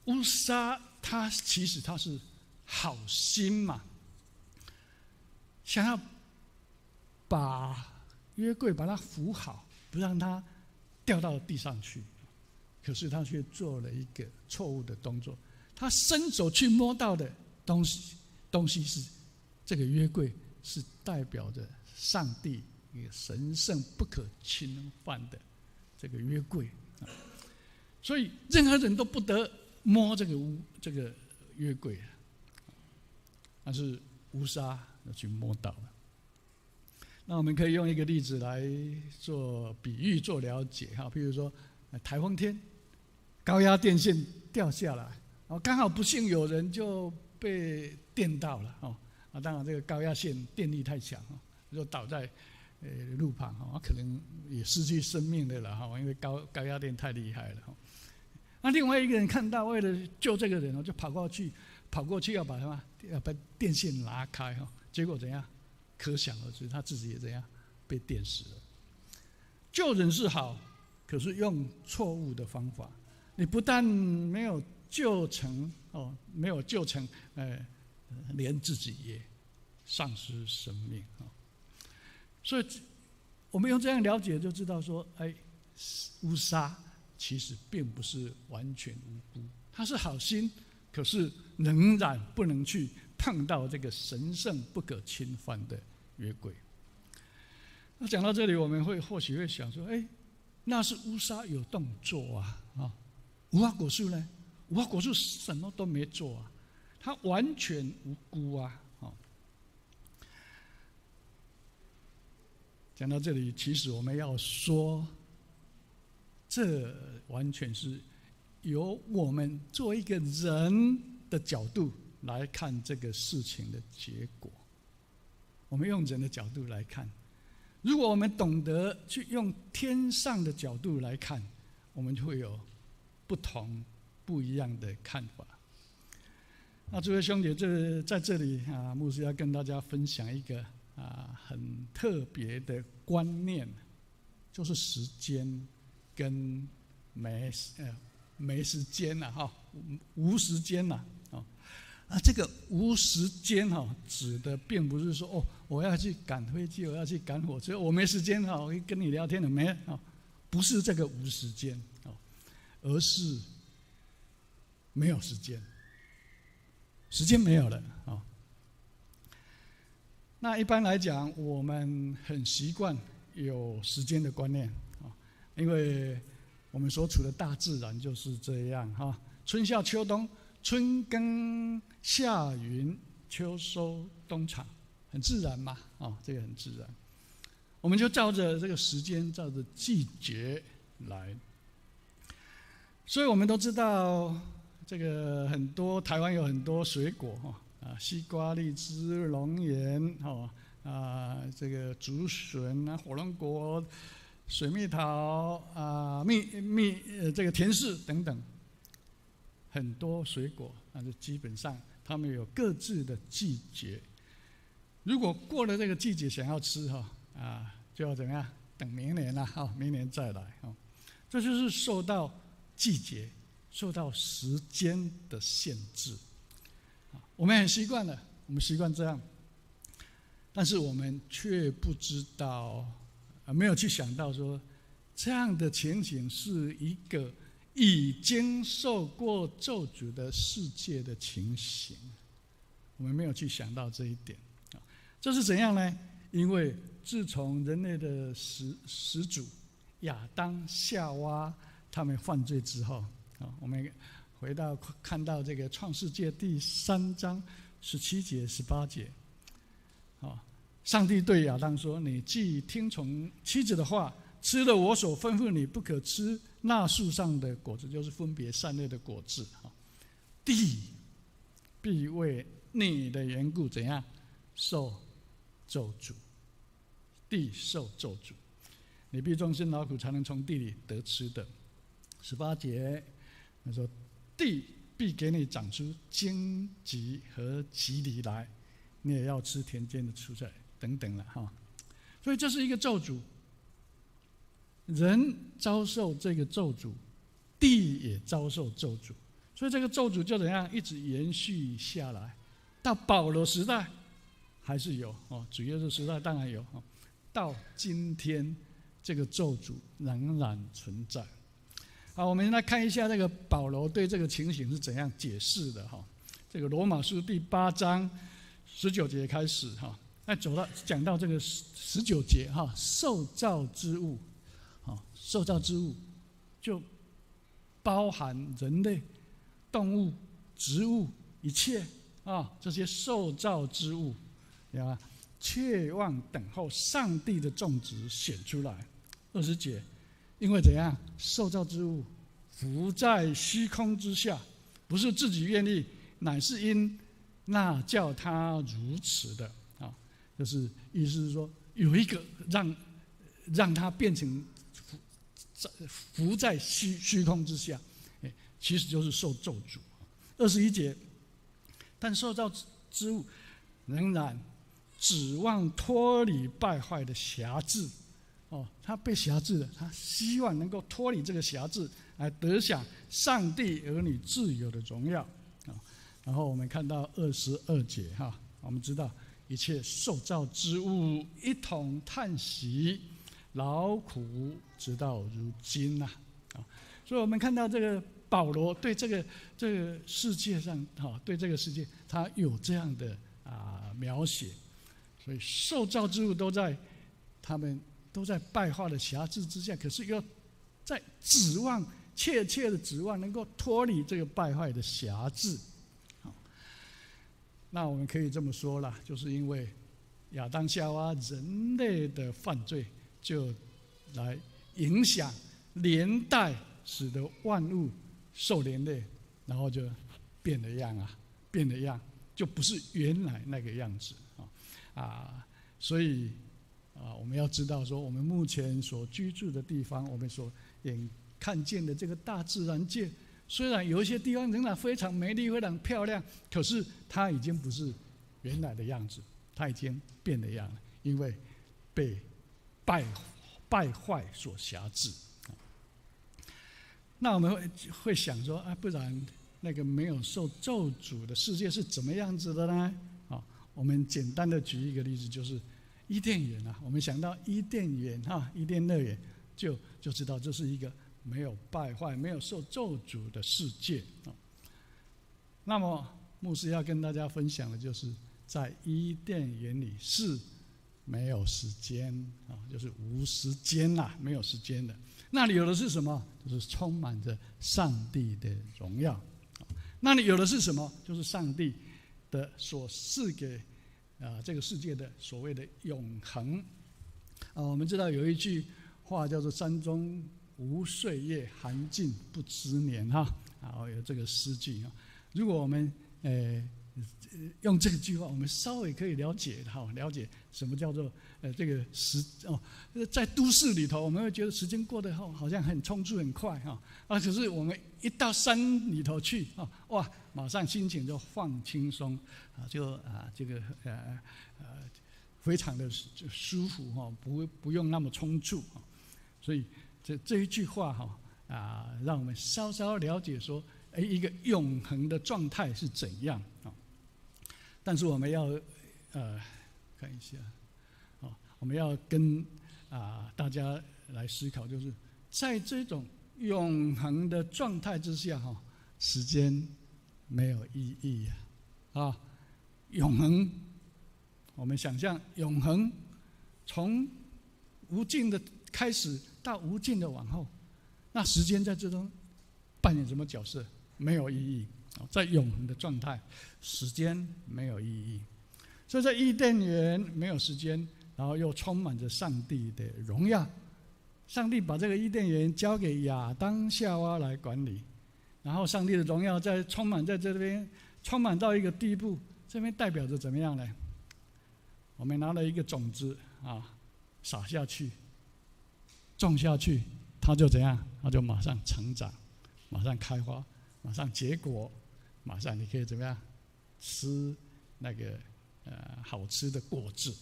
Speaker 5: 乌沙他其实他是好心嘛，想要把约柜把它扶好，不让它掉到地上去，可是他却做了一个错误的动作。他伸手去摸到的东西是这个约柜，是代表着上帝一个神圣不可侵犯的这个约柜，所以任何人都不得摸这个约柜，但是乌沙去摸到了。那我们可以用一个例子来做比喻做了解譬如说台风天，高压电线掉下来，刚好不幸有人就被电到了当然这个高压线电力太强就倒在路旁可能也失去生命的了因为高压电太厉害了那另外一个人看到，为了救这个人就跑过去要把电线拉开结果怎样？可想而知，他自己也这样被电死了。救人是好，可是用错误的方法，你不但没有救成连自己也丧失生命所以我们用这样了解就知道说，乌沙其实并不是完全无辜，他是好心，可是仍然不能去碰到这个神圣不可侵犯的约柜。那讲到这里，我们或许会想说，那是乌撒有动作啊，无花果树呢？无花果树什么都没做啊，他完全无辜啊。讲到这里，其实我们要说，这完全是由我们作为一个人的角度来看这个事情的结果。我们用人的角度来看，如果我们懂得去用天上的角度来看，我们就会有不一样的看法。那诸位兄弟，在这里啊，牧师要跟大家分享一个很特别的观念，就是时间跟没时间了哈，无时间了这个无时间指的并不是说我要去赶飞机，我要去赶火车，我没时间我跟你聊天了没不是这个无时间而是没有时间，时间没有了那一般来讲，我们很习惯有时间的观念因为我们所处的大自然就是这样春夏秋冬，春耕夏耘，秋收冬藏，很自然嘛这个很自然。我们就照着这个时间，照着季节来。所以我们都知道，这个台湾有很多水果西瓜、荔枝、龙眼这个竹笋火龙果、水蜜桃这个甜柿等等，很多水果，但是基本上它们有各自的季节。如果过了这个季节想要吃就要怎么样？等明年明年再来这就是受到季节、受到时间的限制。我们很习惯了，我们习惯这样，但是我们却不知道，没有去想到说，这样的情形是一个已经受过咒诅的世界的情形。我们没有去想到这一点这是怎样呢？因为自从人类的始祖亚当、夏娃他们犯罪之后我们回到看到这个创世纪第3章17节、18节上帝对亚当说：你既听从妻子的话，吃了我所吩咐你不可吃那树上的果子，就是分别善恶的果子地必为你的缘故怎样受咒诅，地受咒诅，你必终身劳苦，才能从地里得吃的。18节他说：地必给你长出荆棘和棘藜来，你也要吃田间的蔬菜等等了所以这是一个咒诅，人遭受这个咒诅，地也遭受咒诅，所以这个咒诅就怎样一直延续下来，到保罗时代还是有主耶稣时代当然有到今天这个咒诅仍然存在。好，我们来看一下这个保罗对这个情形是怎样解释的这个罗马书第8章19节开始那讲到这个19节受造之物受造之物就包含人类、动物、植物一切这些受造之物切望等候上帝的种植显出来。20节，因为怎样？受造之物浮在虚空之下，不是自己愿意，乃是因那叫他如此的就是意思是说，有一个让他变成浮在虚空之下，其实就是受咒诅。21节，但受造之物仍然指望脱离败坏的辖制他被辖制了，他希望能够脱离这个辖制，来得享上帝儿女自由的荣耀然后我们看到22节我们知道一切受造之物一同叹息劳苦直到如今所以我们看到这个保罗对这个世界上对这个世界他有这样的描写，所以受造之物他们都在败坏的辖制之下，可是又在指望切切的指望能够脱离这个败坏的辖制。那我们可以这么说啦，就是因为亚当夏娃人类的犯罪，就来影响连带，使得万物受连累，然后就变了样，就不是原来那个样子所以我们要知道说，我们目前所居住的地方，我们所眼看见的这个大自然界，虽然有一些地方仍然非常美丽、非常漂亮，可是它已经不是原来的样子，它已经变了样了，因为被败坏所辖制。那我们会想说不然那个没有受咒诅的世界是怎么样子的呢？我们简单的举一个例子，就是伊甸园我们想到伊甸园伊甸乐园，就知道这是一个没有败坏、没有受咒诅的世界。那么牧师要跟大家分享的就是，在伊甸园里是没有时间就是无时间没有时间的。那里有的是什么？就是充满着上帝的荣耀。那里有的是什么？就是上帝的所赐给这个世界的所谓的永恒。我们知道有一句话叫做“山中无岁月，寒尽不知年”有这个诗句。如果我们用这句话，我们稍微可以了解什么叫做这个在都市里头，我们会觉得时间过得好像很匆促很快可是我们一到山里头去哇，马上心情就放轻松就这个非常的舒服不用那么匆促所以这一句话让我们稍稍了解说一个永恒的状态是怎样但是我们要看一下我们要跟大家来思考，就是在这种永恒的状态之下时间没有意义永恒，我们想象永恒从无尽的开始到无尽的往后，那时间在这中扮演什么角色？没有意义。在永恒的状态，时间没有意义。所以在伊甸园没有时间，然后又充满着上帝的荣耀。上帝把这个伊甸园交给亚当夏娃来管理，然后上帝的荣耀充满在这边，充满到一个地步。这边代表着怎么样呢？我们拿了一个种子撒下去，种下去，它就怎样？它就马上成长，马上开花，马上结果，马上你可以怎么样吃那个好吃的果子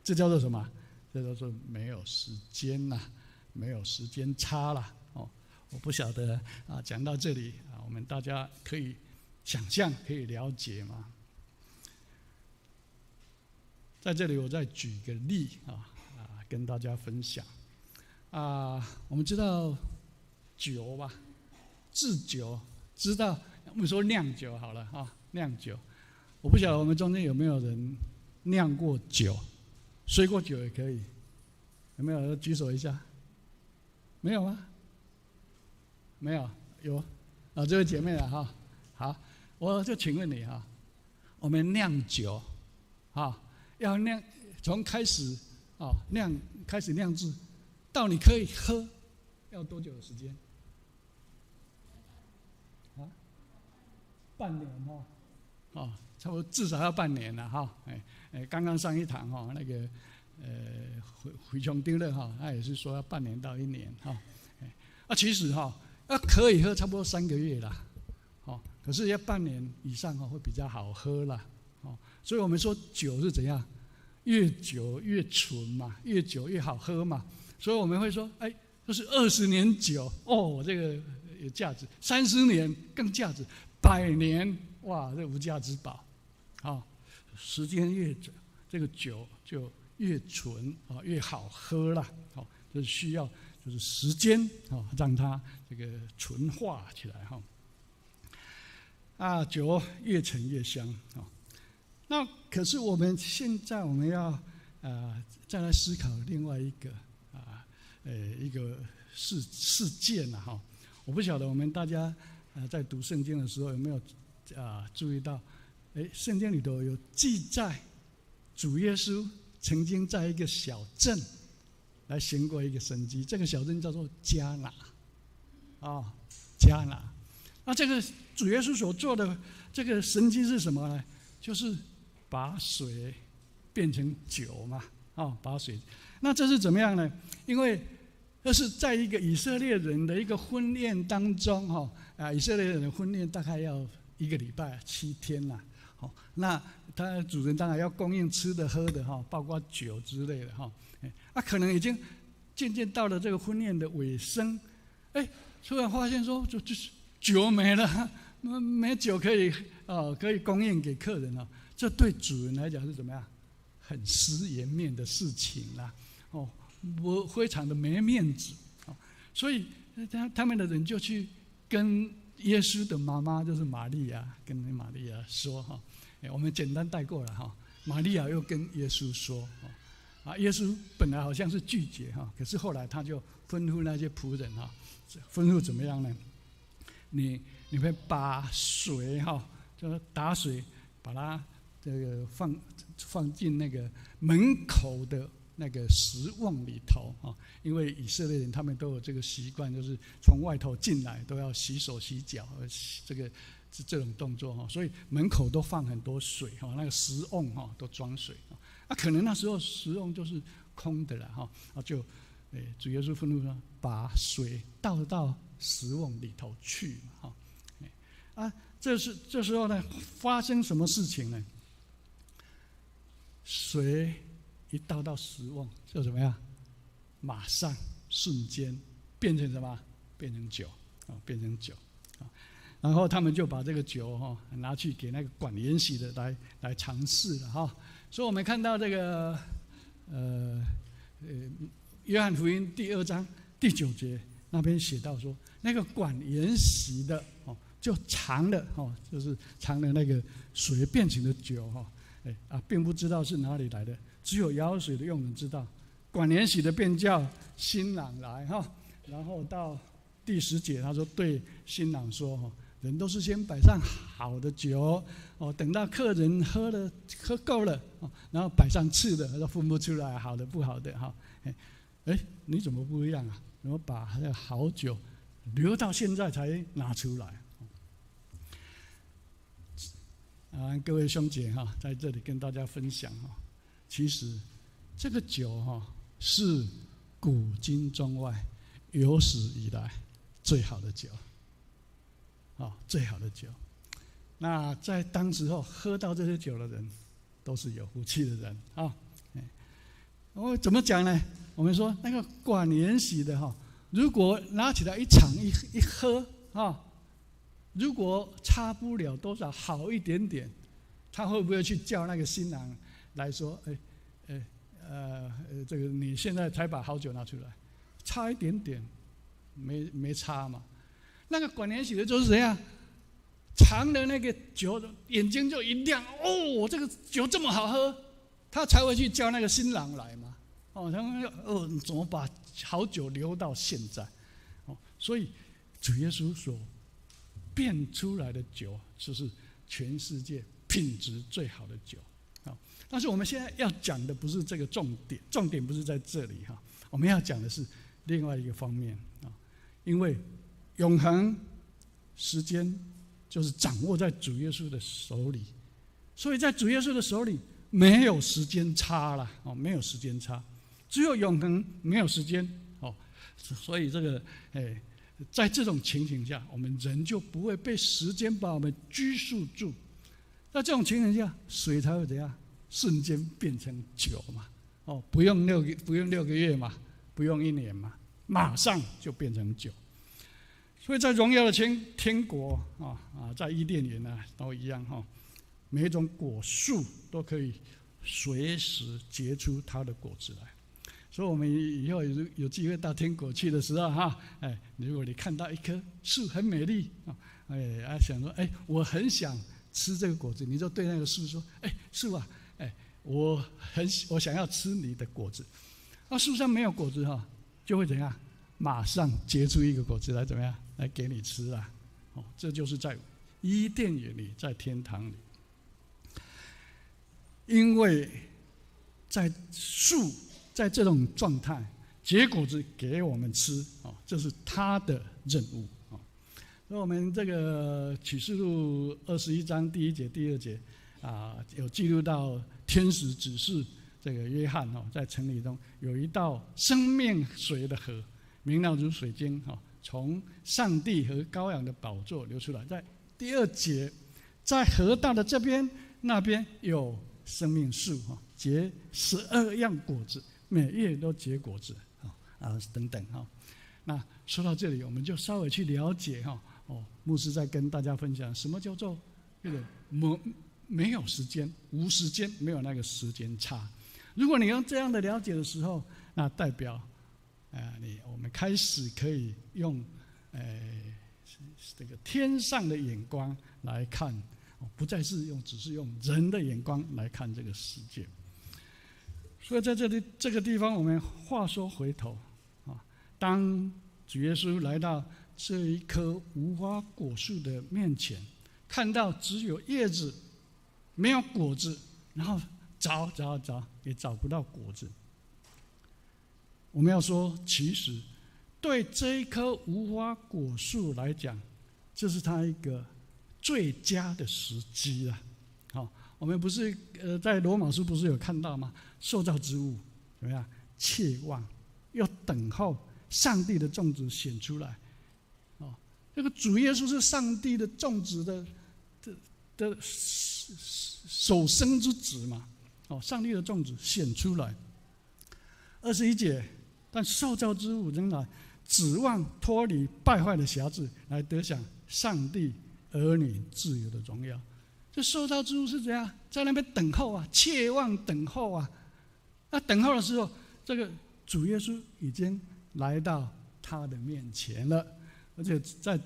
Speaker 5: 这叫做什么？这叫做没有时间没有时间差了我不晓得讲到这里我们大家可以想象，可以了解吗？在这里我再举个例跟大家分享我们知道酒吧，制酒，知道我们说酿酒好了酿酒。我不晓得我们中间有没有人酿过酒，水果酒也可以，有没有？举手一下。没有吗？没有，有这位姐妹好，我就请问你我们酿酒要酿，从开始开始酿制到你可以喝，要多久的时间？半年差不多至少要半年了刚刚上一堂那个回兄弟了他也是说要半年到1年其实要可以喝差不多3个月啦可是要半年以上会比较好喝啦所以我们说酒是怎样，越久越纯嘛，越久越好喝嘛，所以我们会说这是20年酒这个有价值，30年更价值，100年哇，这无价之宝时间越久，这个酒就越纯越好喝啦就是需要就是时间让它这个纯化起来酒越陈越香那可是我们现在我们要再来思考另外一个一个事件我不晓得我们大家在读圣经的时候有没有注意到，圣经里头有记载主耶稣曾经在一个小镇来行过一个神迹，这个小镇叫做迦拿迦拿。那这个主耶稣所做的这个神迹是什么呢？就是把水变成酒嘛把水。那这是怎么样呢？因为这是在一个以色列人的一个婚宴当中以色列人的婚宴大概要1个礼拜7天啦那他主人当然要供应吃的喝的包括酒之类的可能已经渐渐到了这个婚宴的尾声，突然发现说就是酒没了，没酒可以供应给客人这对主人来讲是怎么样？很失颜面的事情啦我非常的没面子所以他们的人就去跟耶稣的妈妈，就是玛利亚，跟玛利亚说我们简单带过了玛利亚又跟耶稣说耶稣本来好像是拒绝可是后来他就吩咐那些仆人吩咐怎么样呢？你会把水就是打水，把它这个放进那个门口的那个石瓮里头因为以色列人他们都有这个习惯，就是从外头进来都要洗手洗脚，这种动作所以门口都放很多水那个石瓮都装水可能那时候石瓮就是空的了就主耶稣吩咐说把水倒到石瓮里头去这时候呢发生什么事情呢？水一倒到石瓮就怎么样？马上瞬间变成什么？变成酒变成酒然后他们就把这个酒拿去给那个管筵席的来尝试了所以我们看到这个约翰福音第2章第9节那边写到说，那个管筵席的就尝了就是尝了那个水变成的酒并不知道是哪里来的，只有舀水的用人知道。管筵席的便叫新郎来然后到第10节他说对新郎说人都是先摆上好的酒等到客人喝够了然后摆上次的，都分不出来好的不好的你怎么不一样然后把那个好酒留到现在才拿出来各位兄姐在这里跟大家分享其实这个酒是古今中外有史以来最好的酒最好的酒。那在当时喝到这些酒的人都是有福气的人我怎么讲呢？我们说那个管筵席的如果拿起来一尝一喝如果差不了多少好一点点，他会不会去叫那个新郎来说这个你现在才把好酒拿出来，差一点点没差嘛。那个管筵席的就是怎样，尝了那个酒眼睛就一亮，这个酒这么好喝，他才会去叫那个新郎来嘛他们怎么把好酒留到现在所以主耶稣所变出来的酒就是全世界品质最好的酒但是我们现在要讲的不是这个重点不是在这里我们要讲的是另外一个方面因为永恒时间就是掌握在主耶稣的手里，所以在主耶稣的手里没有时间差了没有时间差，只有永恒，没有时间所以这个在这种情形下，我们人就不会被时间把我们拘束住。在这种情形下，水才会怎样？瞬间变成酒嘛不用6个月嘛，不用1年嘛，马上就变成酒。所以在荣耀的天国在伊甸园都一样每一种果树都可以随时结出它的果子来。所以我们以后有机会到天国去的时候哈，如果你看到一棵树很美丽想说我很想吃这个果子，你就对那个树说树啊，我想要吃你的果子。那树上没有果子哈，就会怎样？马上结出一个果子来怎么样？来给你吃啊！这就是在伊甸园里，在天堂里，因为在树。在这种状态，结果子给我们吃，这是他的任务。所以我们这个启示录21章第1节、第2节有记录到天使指示这个约翰在城里中有一道生命水的河，明亮如水晶，从上帝和羔羊的宝座流出来。在第2节，在河道的这边那边有生命树，结12样果子。每月都结果子等等那说到这里，我们就稍微去了解牧师在跟大家分享什么叫做没有时间、无时间，没有那个时间差。如果你用这样的了解的时候，那代表我们开始可以用这个天上的眼光来看，不再是只是用人的眼光来看这个世界。所以在这个地方，我们话说回头当主耶稣来到这一棵无花果树的面前，看到只有叶子没有果子，然后找也找不到果子。我们要说，其实对这一棵无花果树来讲，这是它一个最佳的时机了。我们不是在罗马书不是有看到吗？受造之物怎么样？切望，要等候上帝的种子显出来。这个主耶稣是上帝的种子的首生之子嘛。上帝的种子显出来。21节，但受造之物仍然指望脱离败坏的辖制，来得享上帝儿女自由的荣耀。这受造之物是怎样？在那边等候啊，切望等候啊。那等候的时候，这个主耶稣已经来到他的面前了，而且在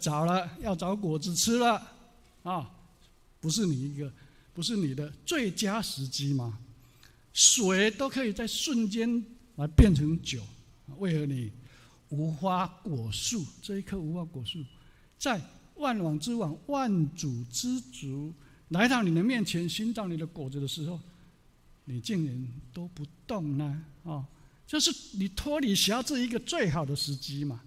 Speaker 5: 要找果子吃了不是你的最佳时机吗？水都可以在瞬间来变成酒，为何你无花果树这一棵无花果树，在万王之王、万主之主来到你的面前寻找你的果子的时候，你竟然都不动呢？就是你脱离辖制一个最好的时机嘛。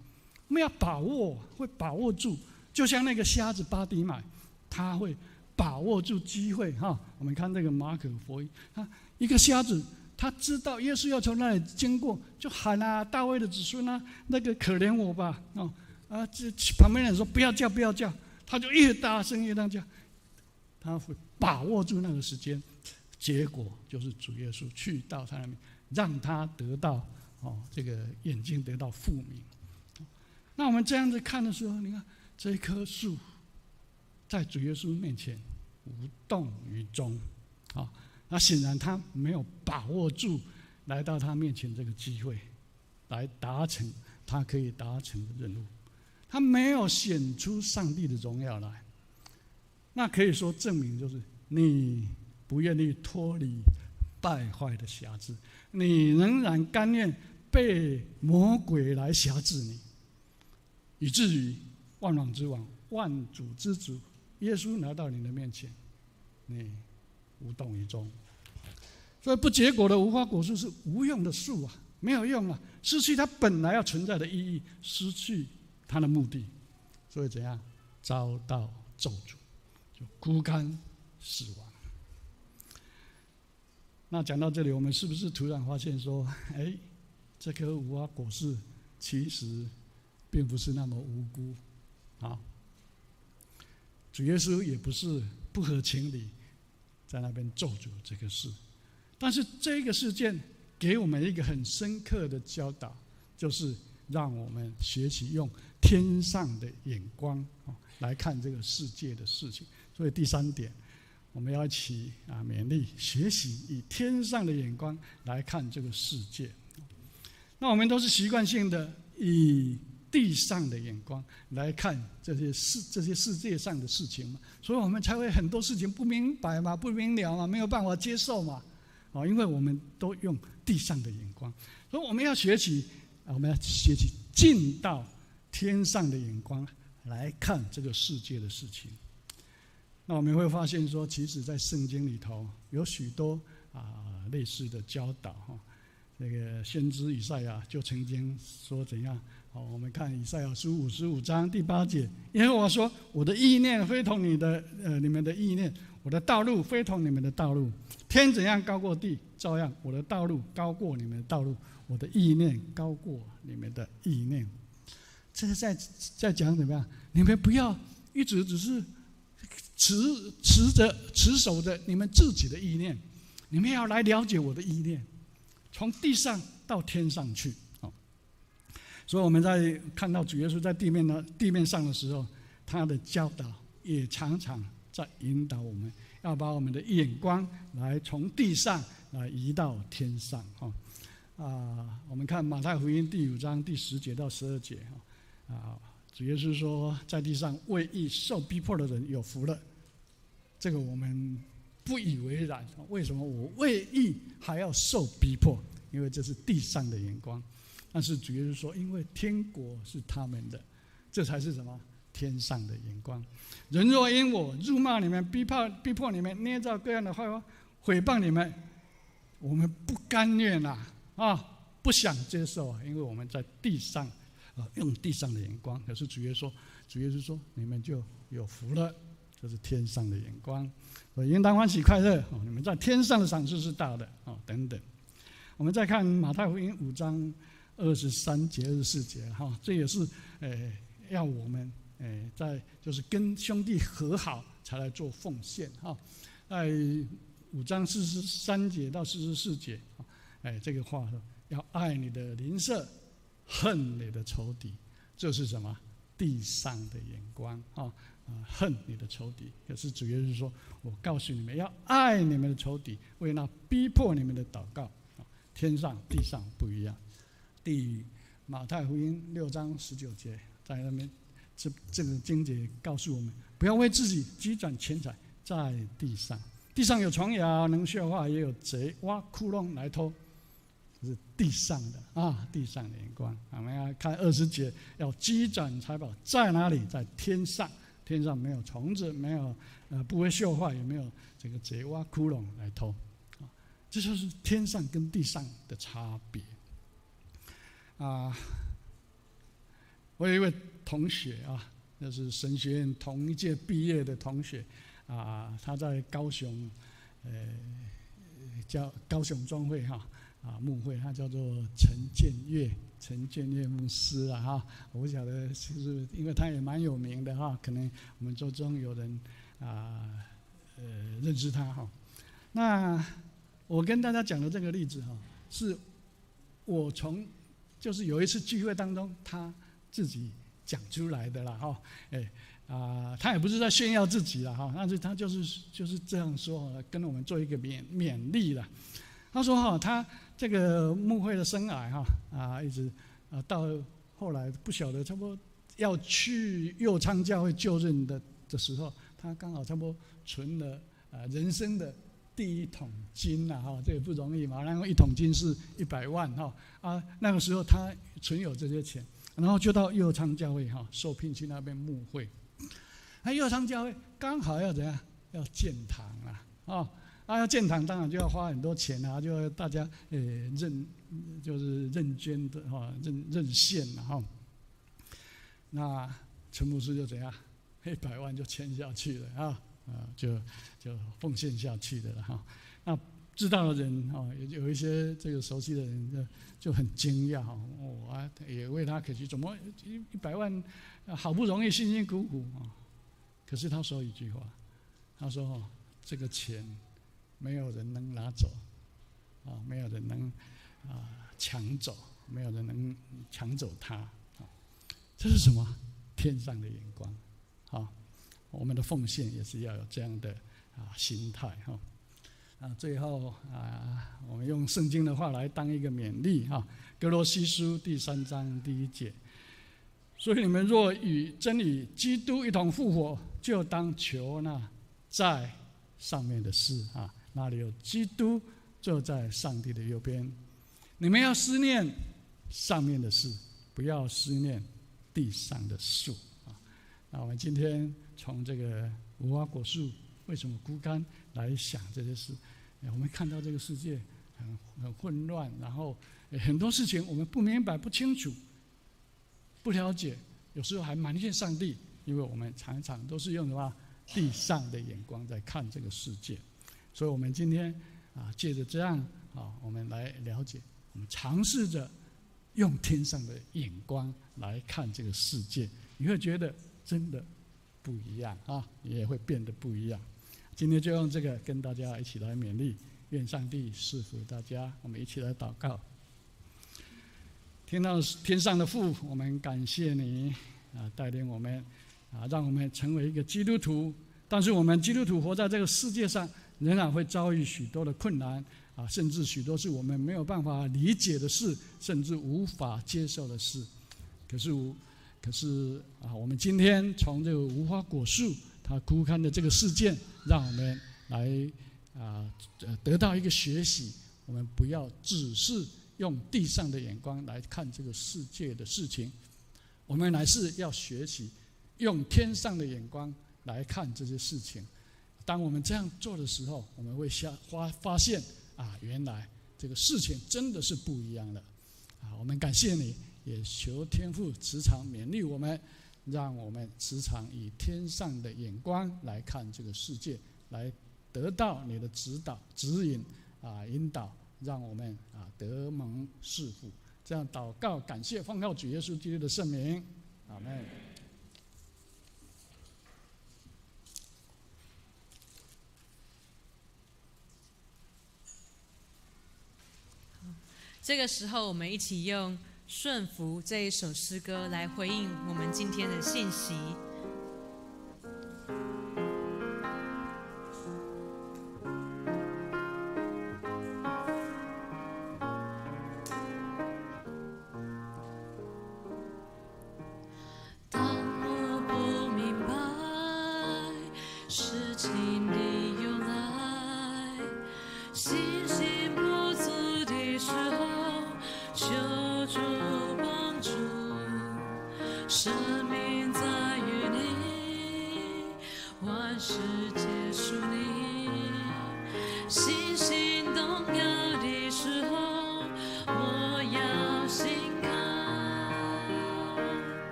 Speaker 5: 我们要把握，会把握住，就像那个瞎子巴底买，他会把握住机会我们看这个马可福音，一个瞎子，他知道耶稣要从那里经过，就喊大卫的子孙那个可怜我吧这旁边人说不要叫，不要叫，他就越大声越大叫。他会把握住那个时间，结果就是主耶稣去到他那边，让他得到这个眼睛得到复明。那我们这样子看的时候，你看这一棵树在主耶稣面前无动于衷那显然他没有把握住来到他面前这个机会，来达成他可以达成的任务。他没有显出上帝的荣耀来。那可以说证明就是你不愿意脱离败坏的辖制，你仍然甘愿被魔鬼来辖制你，以至于万王之王、万主之主耶稣来到你的面前，你无动于衷。所以不结果的无花果树是无用的树没有用失去它本来要存在的意义，失去它的目的，所以怎样遭到咒诅，就枯干死亡。那讲到这里，我们是不是突然发现说，这棵无花果树其实并不是那么无辜主耶稣也不是不合情理在那边咒诅这个事，但是这个事件给我们一个很深刻的教导，就是让我们学习用天上的眼光来看这个世界的事情。所以第3点，我们要一起勉励学习以天上的眼光来看这个世界。那我们都是习惯性的以地上的眼光来看这些世界上的事情嘛，所以我们才会很多事情不明白嘛，不明了嘛，没有办法接受嘛，因为我们都用地上的眼光，所以我们要学习进到天上的眼光来看这个世界的事情。那我们会发现说，其实在圣经里头有许多类似的教导哈。那个先知以赛亚就曾经说怎样？我们看以赛亚书55章第8节，耶和华说：“我的意念非同你们的意念，我的道路非同你们的道路。天怎样高过地，照样我的道路高过你们的道路，我的意念高过你们的意念。”这是在讲怎么样？你们不要一直只是持守着你们自己的意念，你们要来了解我的意念，从地上到天上去。所以我们在看到主耶稣在地面上的时候，他的教导也常常在引导我们，要把我们的眼光来从地上来移到天上。我们看马太福音第5章第10节到12节，主耶稣说，在地上为义受逼迫的人有福了。这个我们不以为然，为什么我为义还要受逼迫？因为这是地上的眼光。但是主耶稣说，因为天国是他们的，这才是什么？天上的眼光。人若因我辱骂你们、逼迫你们、捏造各样的坏话、毁谤你们，我们不甘愿不想接受因为我们在地上用地上的眼光。可是主耶稣说，你们就有福了，这是天上的眼光。所以应当欢喜快乐，你们在天上的赏赐是大的等等。我们再看马太福音5章23节、24节，这也是要我们在就是跟兄弟和好才来做奉献在5章43节到44节，这个话说要爱你的邻舍，恨你的仇敌，这是什么？地上的眼光恨你的仇敌。可是主耶稣说，我告诉你们，要爱你们的仇敌，为那逼迫你们的祷告。天上地上不一样。马太福音6章19节，在那边这个经节告诉我们，不要为自己积攒钱财在地上，地上有虫咬，能消化，也有贼挖窟窿来偷。这是地上的地上的眼光。我们要看20节，要积攒财宝在哪里？在天上。天上没有虫子，没有不会锈坏，也没有这个贼挖窟窿来偷。这就是天上跟地上的差别。我有一位同学那是神学院同一届毕业的同学他在高雄叫高雄庄会牧会，他叫做陈建岳牧师我不晓得是不是，因为他也蛮有名的可能我们周中有人认识他那我跟大家讲的这个例子是我就是有一次聚会当中他自己讲出来的啦他也不是在炫耀自己啦但是他就是这样说跟我们做一个勉励啦。他说他这个牧会的生涯一直到后来不晓得差不多要去右昌教会就任的时候，他刚好差不多存了人生的第一桶金这也不容易嘛。然后1桶金是100万那个时候他存有这些钱，然后就到右昌教会受聘去那边牧会。那右昌教会刚好要怎样？要建堂要建堂，当然就要花很多钱就要大家就是认捐的认献那陈牧师就怎样？100万就签下去了就奉献下去的了那知道的人有一些这个熟悉的人就很惊讶也为他可惜，怎么100万好不容易辛辛苦苦可是他说一句话，他说这个钱没有人能拿走没有人能抢走，没有人能抢走他这是什么？天上的眼光我们的奉献也是要有这样的心态最后我们用圣经的话来当一个勉励哈。哥罗西书第3章第1节，所以你们若与真理基督一同复活，就当求那在上面的事啊，那里有基督坐在上帝的右边。你们要思念上面的事，不要思念地上的树啊。那我们今天从这个无花果树为什么枯干来想这些事。我们看到这个世界很混乱，然后很多事情我们不明白、不清楚、不了解，有时候还埋怨上帝，因为我们常常都是用什么地上的眼光在看这个世界。所以我们今天借着这样我们来了解，我们尝试着用天上的眼光来看这个世界，你会觉得真的不一样你也会变得不一样。今天就用这个跟大家一起来勉励，愿上帝赐福大家。我们一起来祷告。天上的父，我们感谢你带领我们让我们成为一个基督徒。但是我们基督徒活在这个世界上，仍然会遭遇许多的困难甚至许多是我们没有办法理解的事，甚至无法接受的事。可是我们今天从这个无花果树它枯干的这个事件，让我们来得到一个学习，我们不要只是用地上的眼光来看这个世界的事情，我们乃是要学习用天上的眼光来看这些事情。当我们这样做的时候，我们会发现原来这个事情真的是不一样的我们感谢你，也求天父时常勉励我们，让我们时常以天上的眼光来看这个世界，来得到你的指导、指引引导，让我们得蒙赐福。这样祷告感谢，奉靠主耶稣基督的圣名，阿们。
Speaker 3: 这个时候，我们一起用《顺服》这一首诗歌来回应我们今天的信息。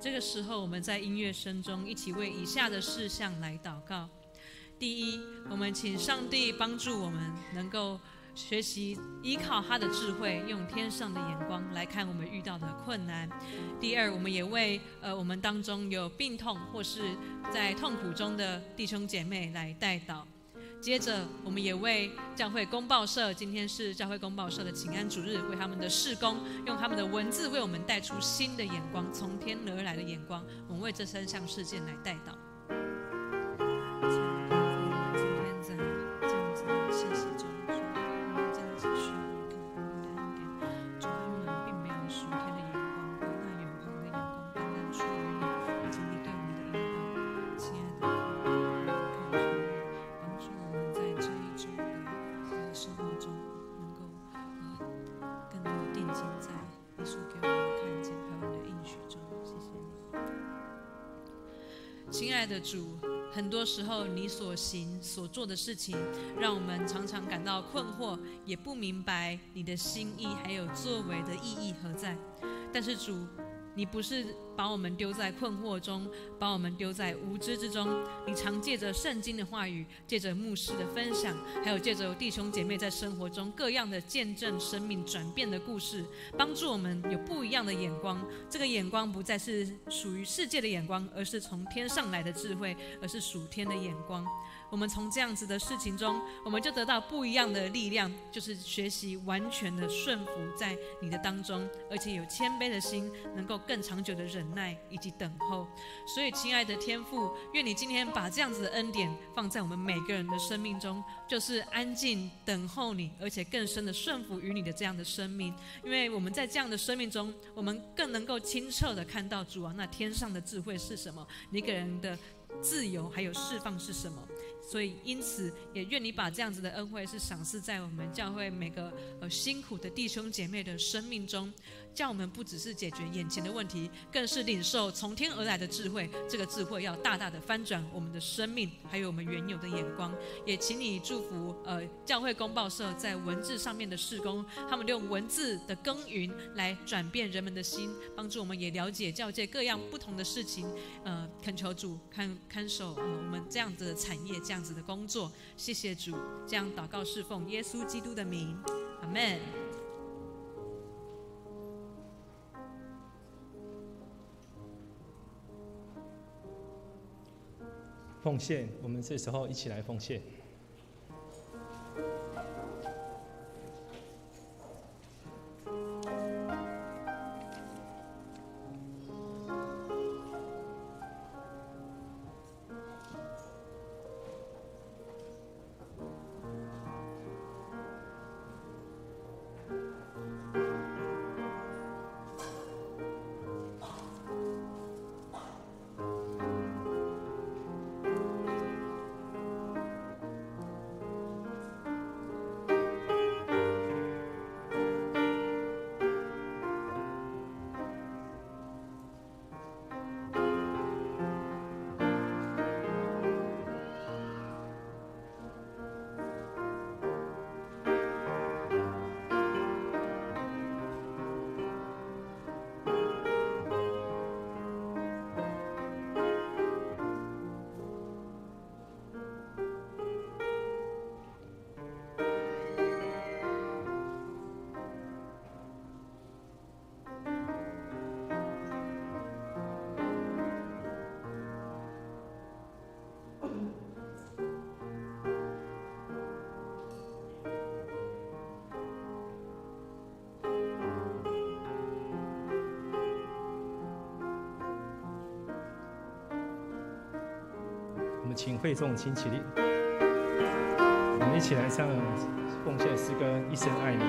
Speaker 3: 这个时候，我们在音乐声中一起为以下的事项来祷告。第一，我们请上帝帮助我们能够学习依靠他的智慧，用天上的眼光来看我们遇到的困难。第二，我们也为我们当中有病痛或是在痛苦中的弟兄姐妹来代祷。接着，我们也为教会公报社，今天是教会公报社的请安主日，为他们的事工，用他们的文字为我们带出新的眼光，从天而来的眼光。我们为这3项事件来代祷。今天在这样子的信息中，我们真的是需要一个你的恩典。主啊，因为我们并没有属天的眼光，那永恒的眼光单单出于你，以及你对我们的引导。亲爱的，帮助我们在这一周的生活中，能够更多定睛在你所给我们的看见，还有你的应许中。谢谢你，亲爱的主。很多时候，你所行所做的事情，让我们常常感到困惑，也不明白你的心意还有作为的意义何在。但是主，你不是把我们丢在困惑中，把我们丢在无知之中。你常借着圣经的话语，借着牧师的分享，还有借着弟兄姐妹在生活中各样的见证生命转变的故事，帮助我们有不一样的眼光。这个眼光不再是属于世界的眼光，而是从天上来的智慧，而是属天的眼光。我们从这样子的事情中，我们就得到不一样的力量，就是学习完全的顺服在你的当中，而且有谦卑的心，能够更长久的忍耐以及等候。所以亲爱的天父，愿你今天把这样子的恩典放在我们每个人的生命中，就是安静等候你，而且更深的顺服于你的这样的生命。因为我们在这样的生命中，我们更能够清澈的看到主啊，那天上的智慧是什么，你给人的自由还有释放是什么。所以因此也愿你把这样子的恩惠是赏赐在我们教会每个辛苦的弟兄姐妹的生命中，叫我们不只是解决眼前的问题，更是领受从天而来的智慧。这个智慧要大大的翻转我们的生命，还有我们原有的眼光。也请你祝福教会公报社在文字上面的事工，他们用文字的耕耘来转变人们的心，帮助我们也了解教界各样不同的事情。恳求主看守我们这样子的产业，这样子的工作。谢谢主，这样祷告侍奉耶稣基督的名，阿们。
Speaker 4: 奉献，我们这时候一起来奉献。我们请会众请起立，我们一起来唱奉献诗歌《一生爱你》。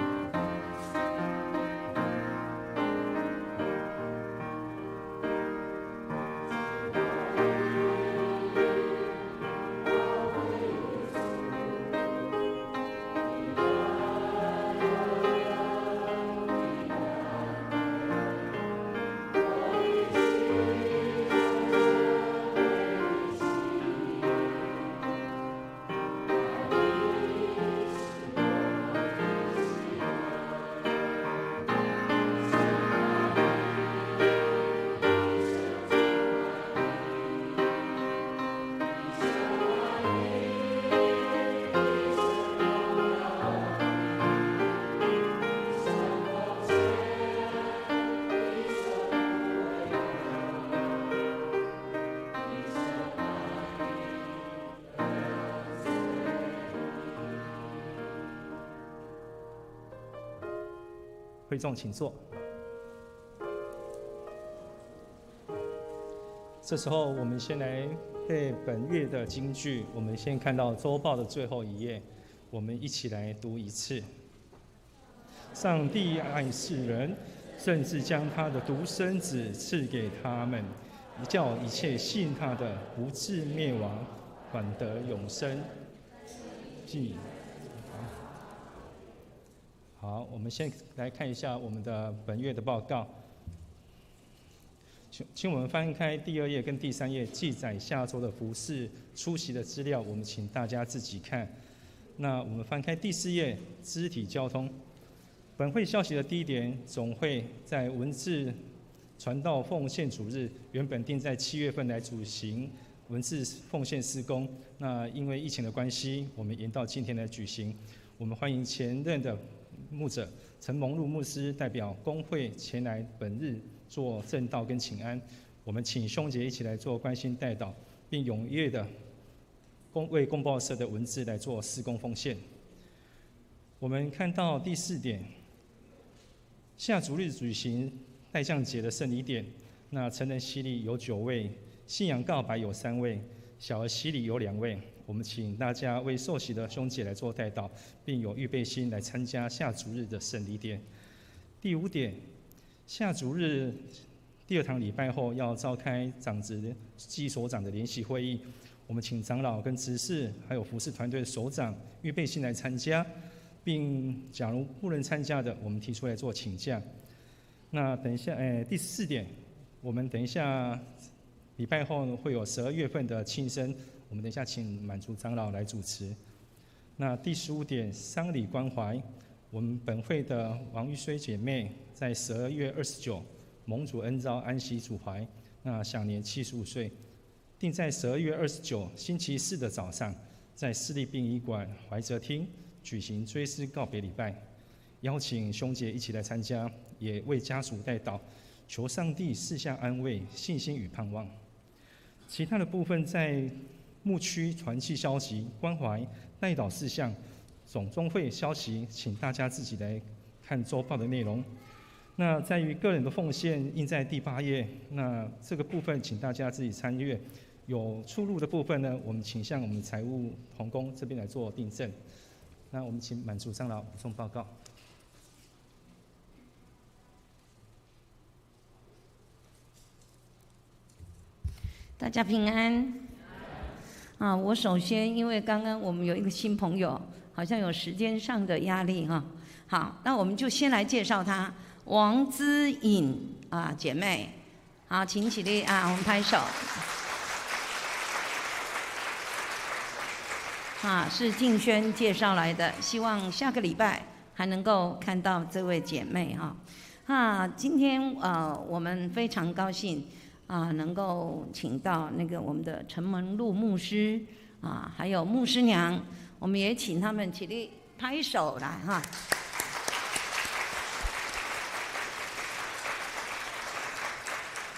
Speaker 4: 会众请坐。这时候，我们先来背本月的金句。我们先看到周报的最后一页，我们一起来读一次。上帝爱世人，甚至将他的独生子赐给他们，叫一切信他的不至灭亡，反得永生。好，我们先来看一下我们的本月的报告。请我们翻开第2页跟第3页，记载下周的服事出席的资料，我们请大家自己看。那我们翻开第4页，肢体交通。本会消息的第一点，总会在文字传道奉献主日，原本定在7月份来举行文字奉献事工，那因为疫情的关系，我们延到今天来举行。我们欢迎前任的牧者陈蒙禄牧师代表公会前来本日做证道跟请安。我们请兄姐一起来做关心代祷，并踊跃的为公报社的文字来做事工奉献。我们看到第4点，下主日举行代降节的圣礼典，那成人洗礼有9位，信仰告白有3位，小儿洗礼有2位。我们请大家为受洗的兄姐来做代祷，并有预备心来参加下主日的圣礼典。第5点，下主日第2堂礼拜后要召开长职暨所长的联席会议，我们请长老跟执事还有服事团队的首长预备心来参加，并假如不能参加的，我们提出来做请假。那等一下，第4点，我们等一下礼拜后会有12月份的庆生，我们等一下请满族长老来主持。那第15点，丧礼关怀，我们本会的王玉虽姐妹在12月29蒙主恩召安息主怀，那享年75岁，定在12月29星期4的早上，在市立殡仪馆怀哲厅举行追思告别礼拜，邀请兄姐一起来参加，也为家属代祷，求上帝赐下安慰、信心与盼望。其他的部分在牧区团契消息、关怀、代祷事项、总中会消息，请大家自己来看周报的内容。那在于个人的奉献，印在第8页。那这个部分，请大家自己参阅。有出入的部分呢，我们请向我们财务同工这边来做订正。那我们请满族长老补充报告。
Speaker 8: 大家平安。我首先因为刚刚我们有一个新朋友，好像有时间上的压力哈。好，那我们就先来介绍她，王姿颖姐妹。好，请起立我们拍手。是静轩介绍来的，希望下个礼拜还能够看到这位姐妹今天我们非常高兴能够请到那个我们的陈蒙禄牧师还有牧师娘，我们也请他们起立拍手来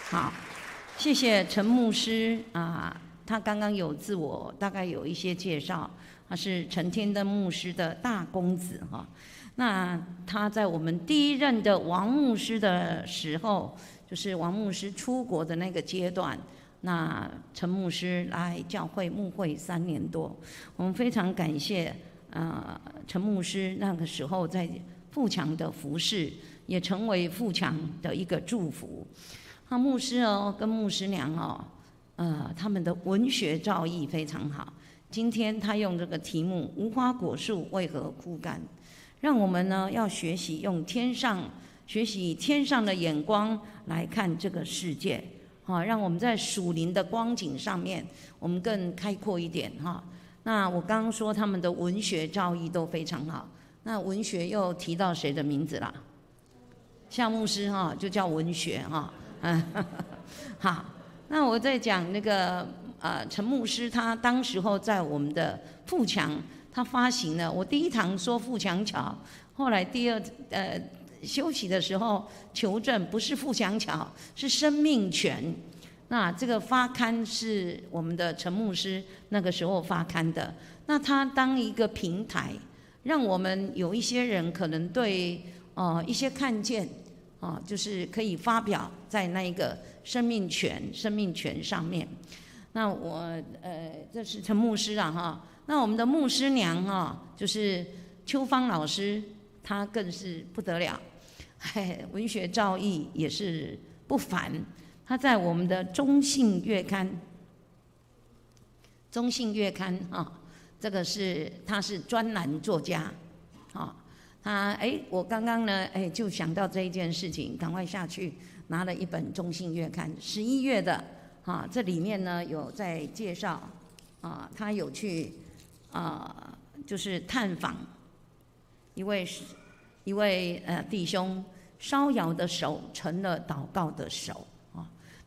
Speaker 8: 好，谢谢陈牧师他刚刚有自我大概有一些介绍，他是陈天灯牧师的大公子那他在我们第一任的王牧师的时候，就是王牧师出国的那个阶段，那陈牧师来教会牧会3年多，我们非常感谢陈牧师那个时候在富强的服事，也成为富强的一个祝福。牧师跟牧师娘他们的文学造诣非常好。今天他用这个题目"无花果树为何枯干"，让我们呢要学习学习天上的眼光来看这个世界，让我们在属灵的光景上面，我们更开阔一点那我刚刚说他们的文学造诣都非常好，那文学又提到谁的名字啦？夏牧师就叫文学好。那我在讲那个陈牧师，他当时候在我们的富强，他发行了我第一堂说富强桥，后来第二休息的时候求证不是富强桥，是生命泉。那这个发刊是我们的陈牧师那个时候发刊的，那他当一个平台，让我们有一些人可能对一些看见就是可以发表在那一个生命权上面。那我这是陈牧师啊哈，那我们的牧师娘哈，就是秋芳老师，她更是不得了，文学造诣也是不凡。她在我们的中信月刊啊，这个她是专栏作家啊。我刚刚呢就想到这一件事情，赶快下去拿了一本中信月刊11月的。这里面呢有在介绍他有去就是探访一位弟兄，烧窑的手成了祷告的手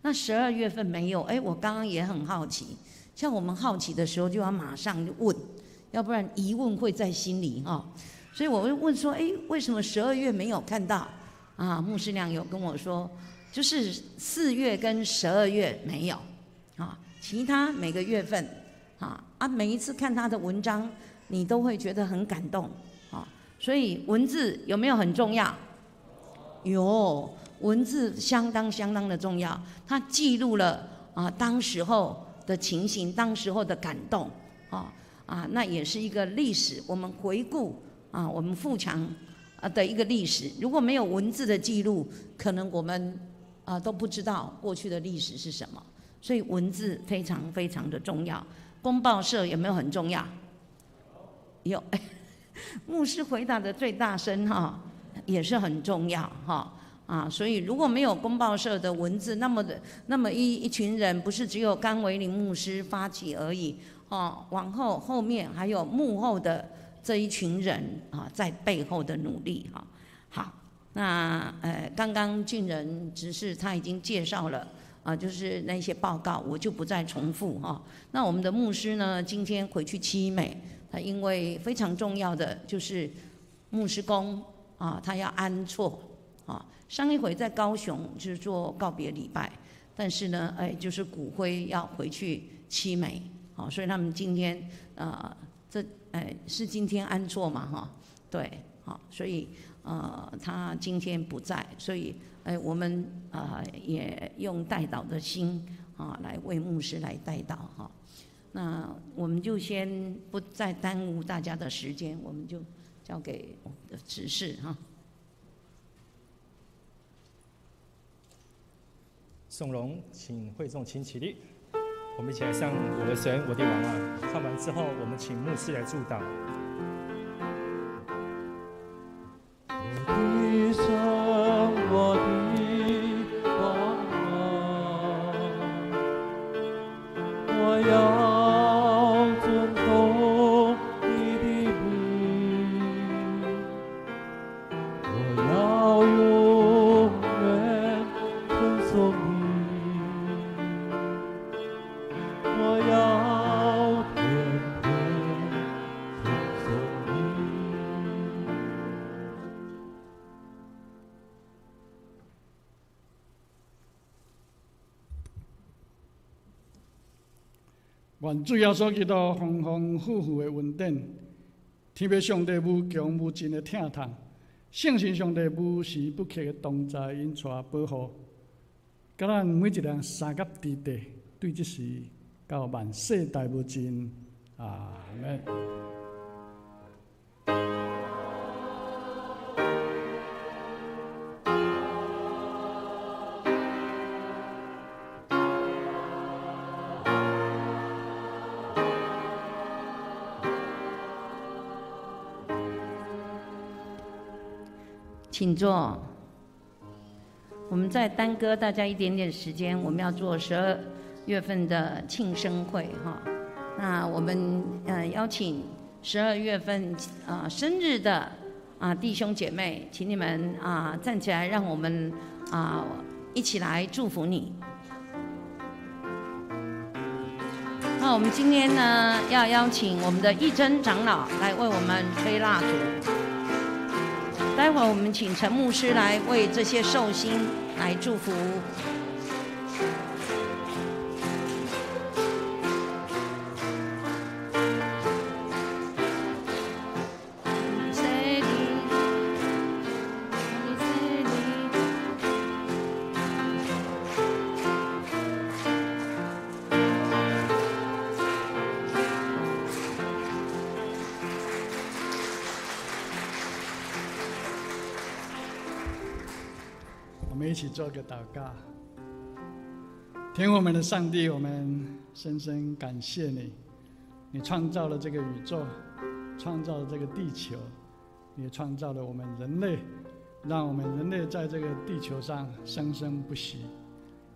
Speaker 8: 那12月份没有，我刚刚也很好奇，像我们好奇的时候就要马上问，要不然疑问会在心里所以我会问说，为什么12月没有看到牧师娘有跟我说，就是4月跟12月没有其他每个月份每一次看他的文章，你都会觉得很感动所以文字有没有很重要？有，文字相当的重要，它记录了当时候的情形，当时候的感动那也是一个历史，我们回顾我们富强的一个历史。如果没有文字的记录，可能我们都不知道过去的历史是什么，所以文字非常的重要。公报社有没有很重要？有，牧师回答的最大声也是很重要所以如果没有公报社的文字，那么一群人，不是只有甘维林牧师发起而已往后面还有幕后的这一群人在背后的努力好，那刚刚俊仁执事他已经介绍了就是那些报告，我就不再重复那我们的牧师呢，今天回去七美，他因为非常重要的就是牧师公他要安错上一回在高雄就是做告别礼拜，但是呢就是骨灰要回去七美所以他们今天是今天安错嘛对所以他今天不在，所以我们也用代祷的心来为牧师来代祷那我们就先不再耽误大家的时间，我们就交给我们的执事
Speaker 4: 宋荣，请会众请起立，我们一起来唱我的神我的王啊。唱完之后，我们请牧师来祝祷。
Speaker 2: 我的神，我的王啊，我要遵从你的命，我要永远跟从你。我要天天跟从你。
Speaker 5: 愿主耶稣基督丰丰富富的恩典，天父上帝无强无尽的疼痛，圣神上帝无时不刻的同在引带保护，甲咱每一人三甲地地，对这事到万世代无尽。阿门。
Speaker 8: 请坐。我们再耽搁大家一点点时间，我们要做12月份的庆生会那我们邀请12月份生日的弟兄姐妹，请你们站起来，让我们一起来祝福你。那我们今天呢，要邀请我们的义珍长老来为我们吹蜡烛。待会儿我们请陈牧师来为这些寿星来祝福。
Speaker 5: 我们一起做个祷告。天父我们的上帝，我们深深感谢你，你创造了这个宇宙，创造了这个地球，你也创造了我们人类，让我们人类在这个地球上生生不息，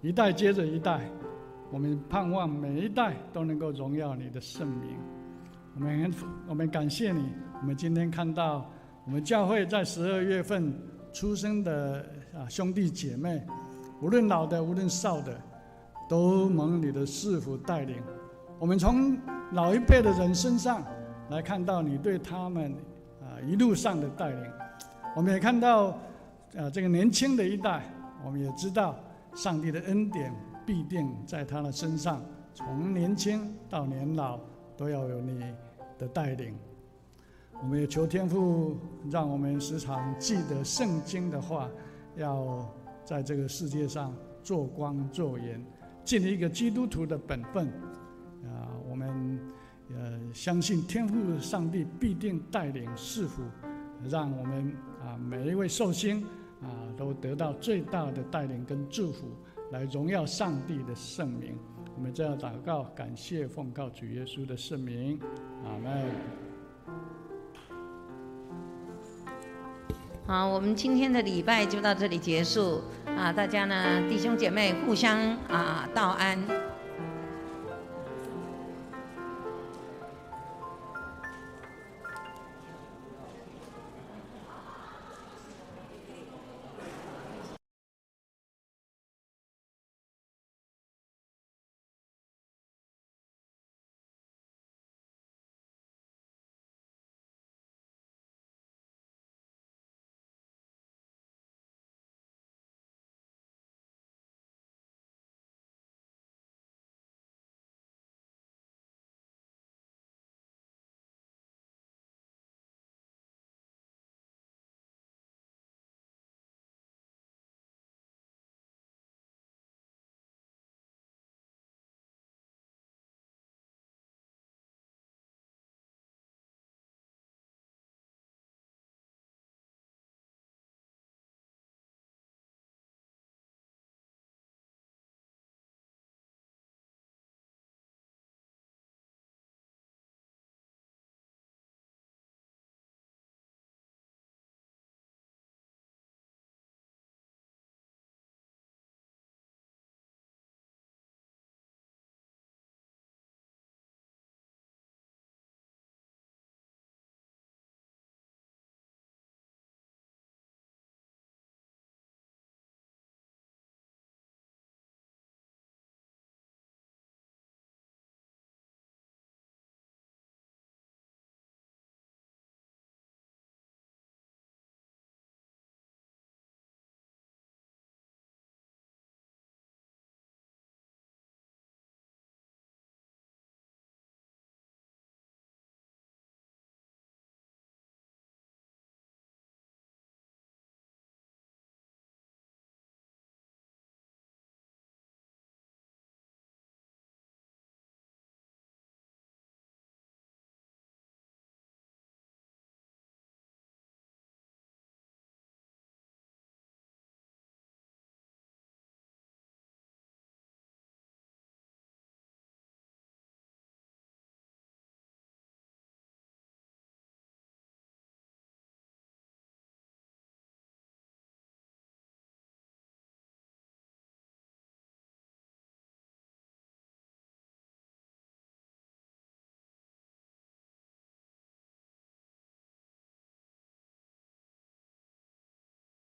Speaker 5: 一代接着一代，我们盼望每一代都能够荣耀你的圣名。我们感谢你，我们今天看到我们教会在12月份出生的兄弟姐妹，无论老的无论少的，都蒙你的赐福带领。我们从老一辈的人身上来看到你对他们一路上的带领，我们也看到这个年轻的一代，我们也知道上帝的恩典必定在他的身上，从年轻到年老都要有你的带领。我们也求天父让我们时常记得圣经的话，要在这个世界上做光做盐，尽一个基督徒的本分。我们相信天父上帝必定带领赐福，让我们每一位受星都得到最大的带领跟祝福，来荣耀上帝的圣名。我们这样祷告，感谢奉告主耶稣的圣名，阿们。
Speaker 8: 好，我们今天的礼拜就到这里结束大家呢弟兄姐妹互相道安。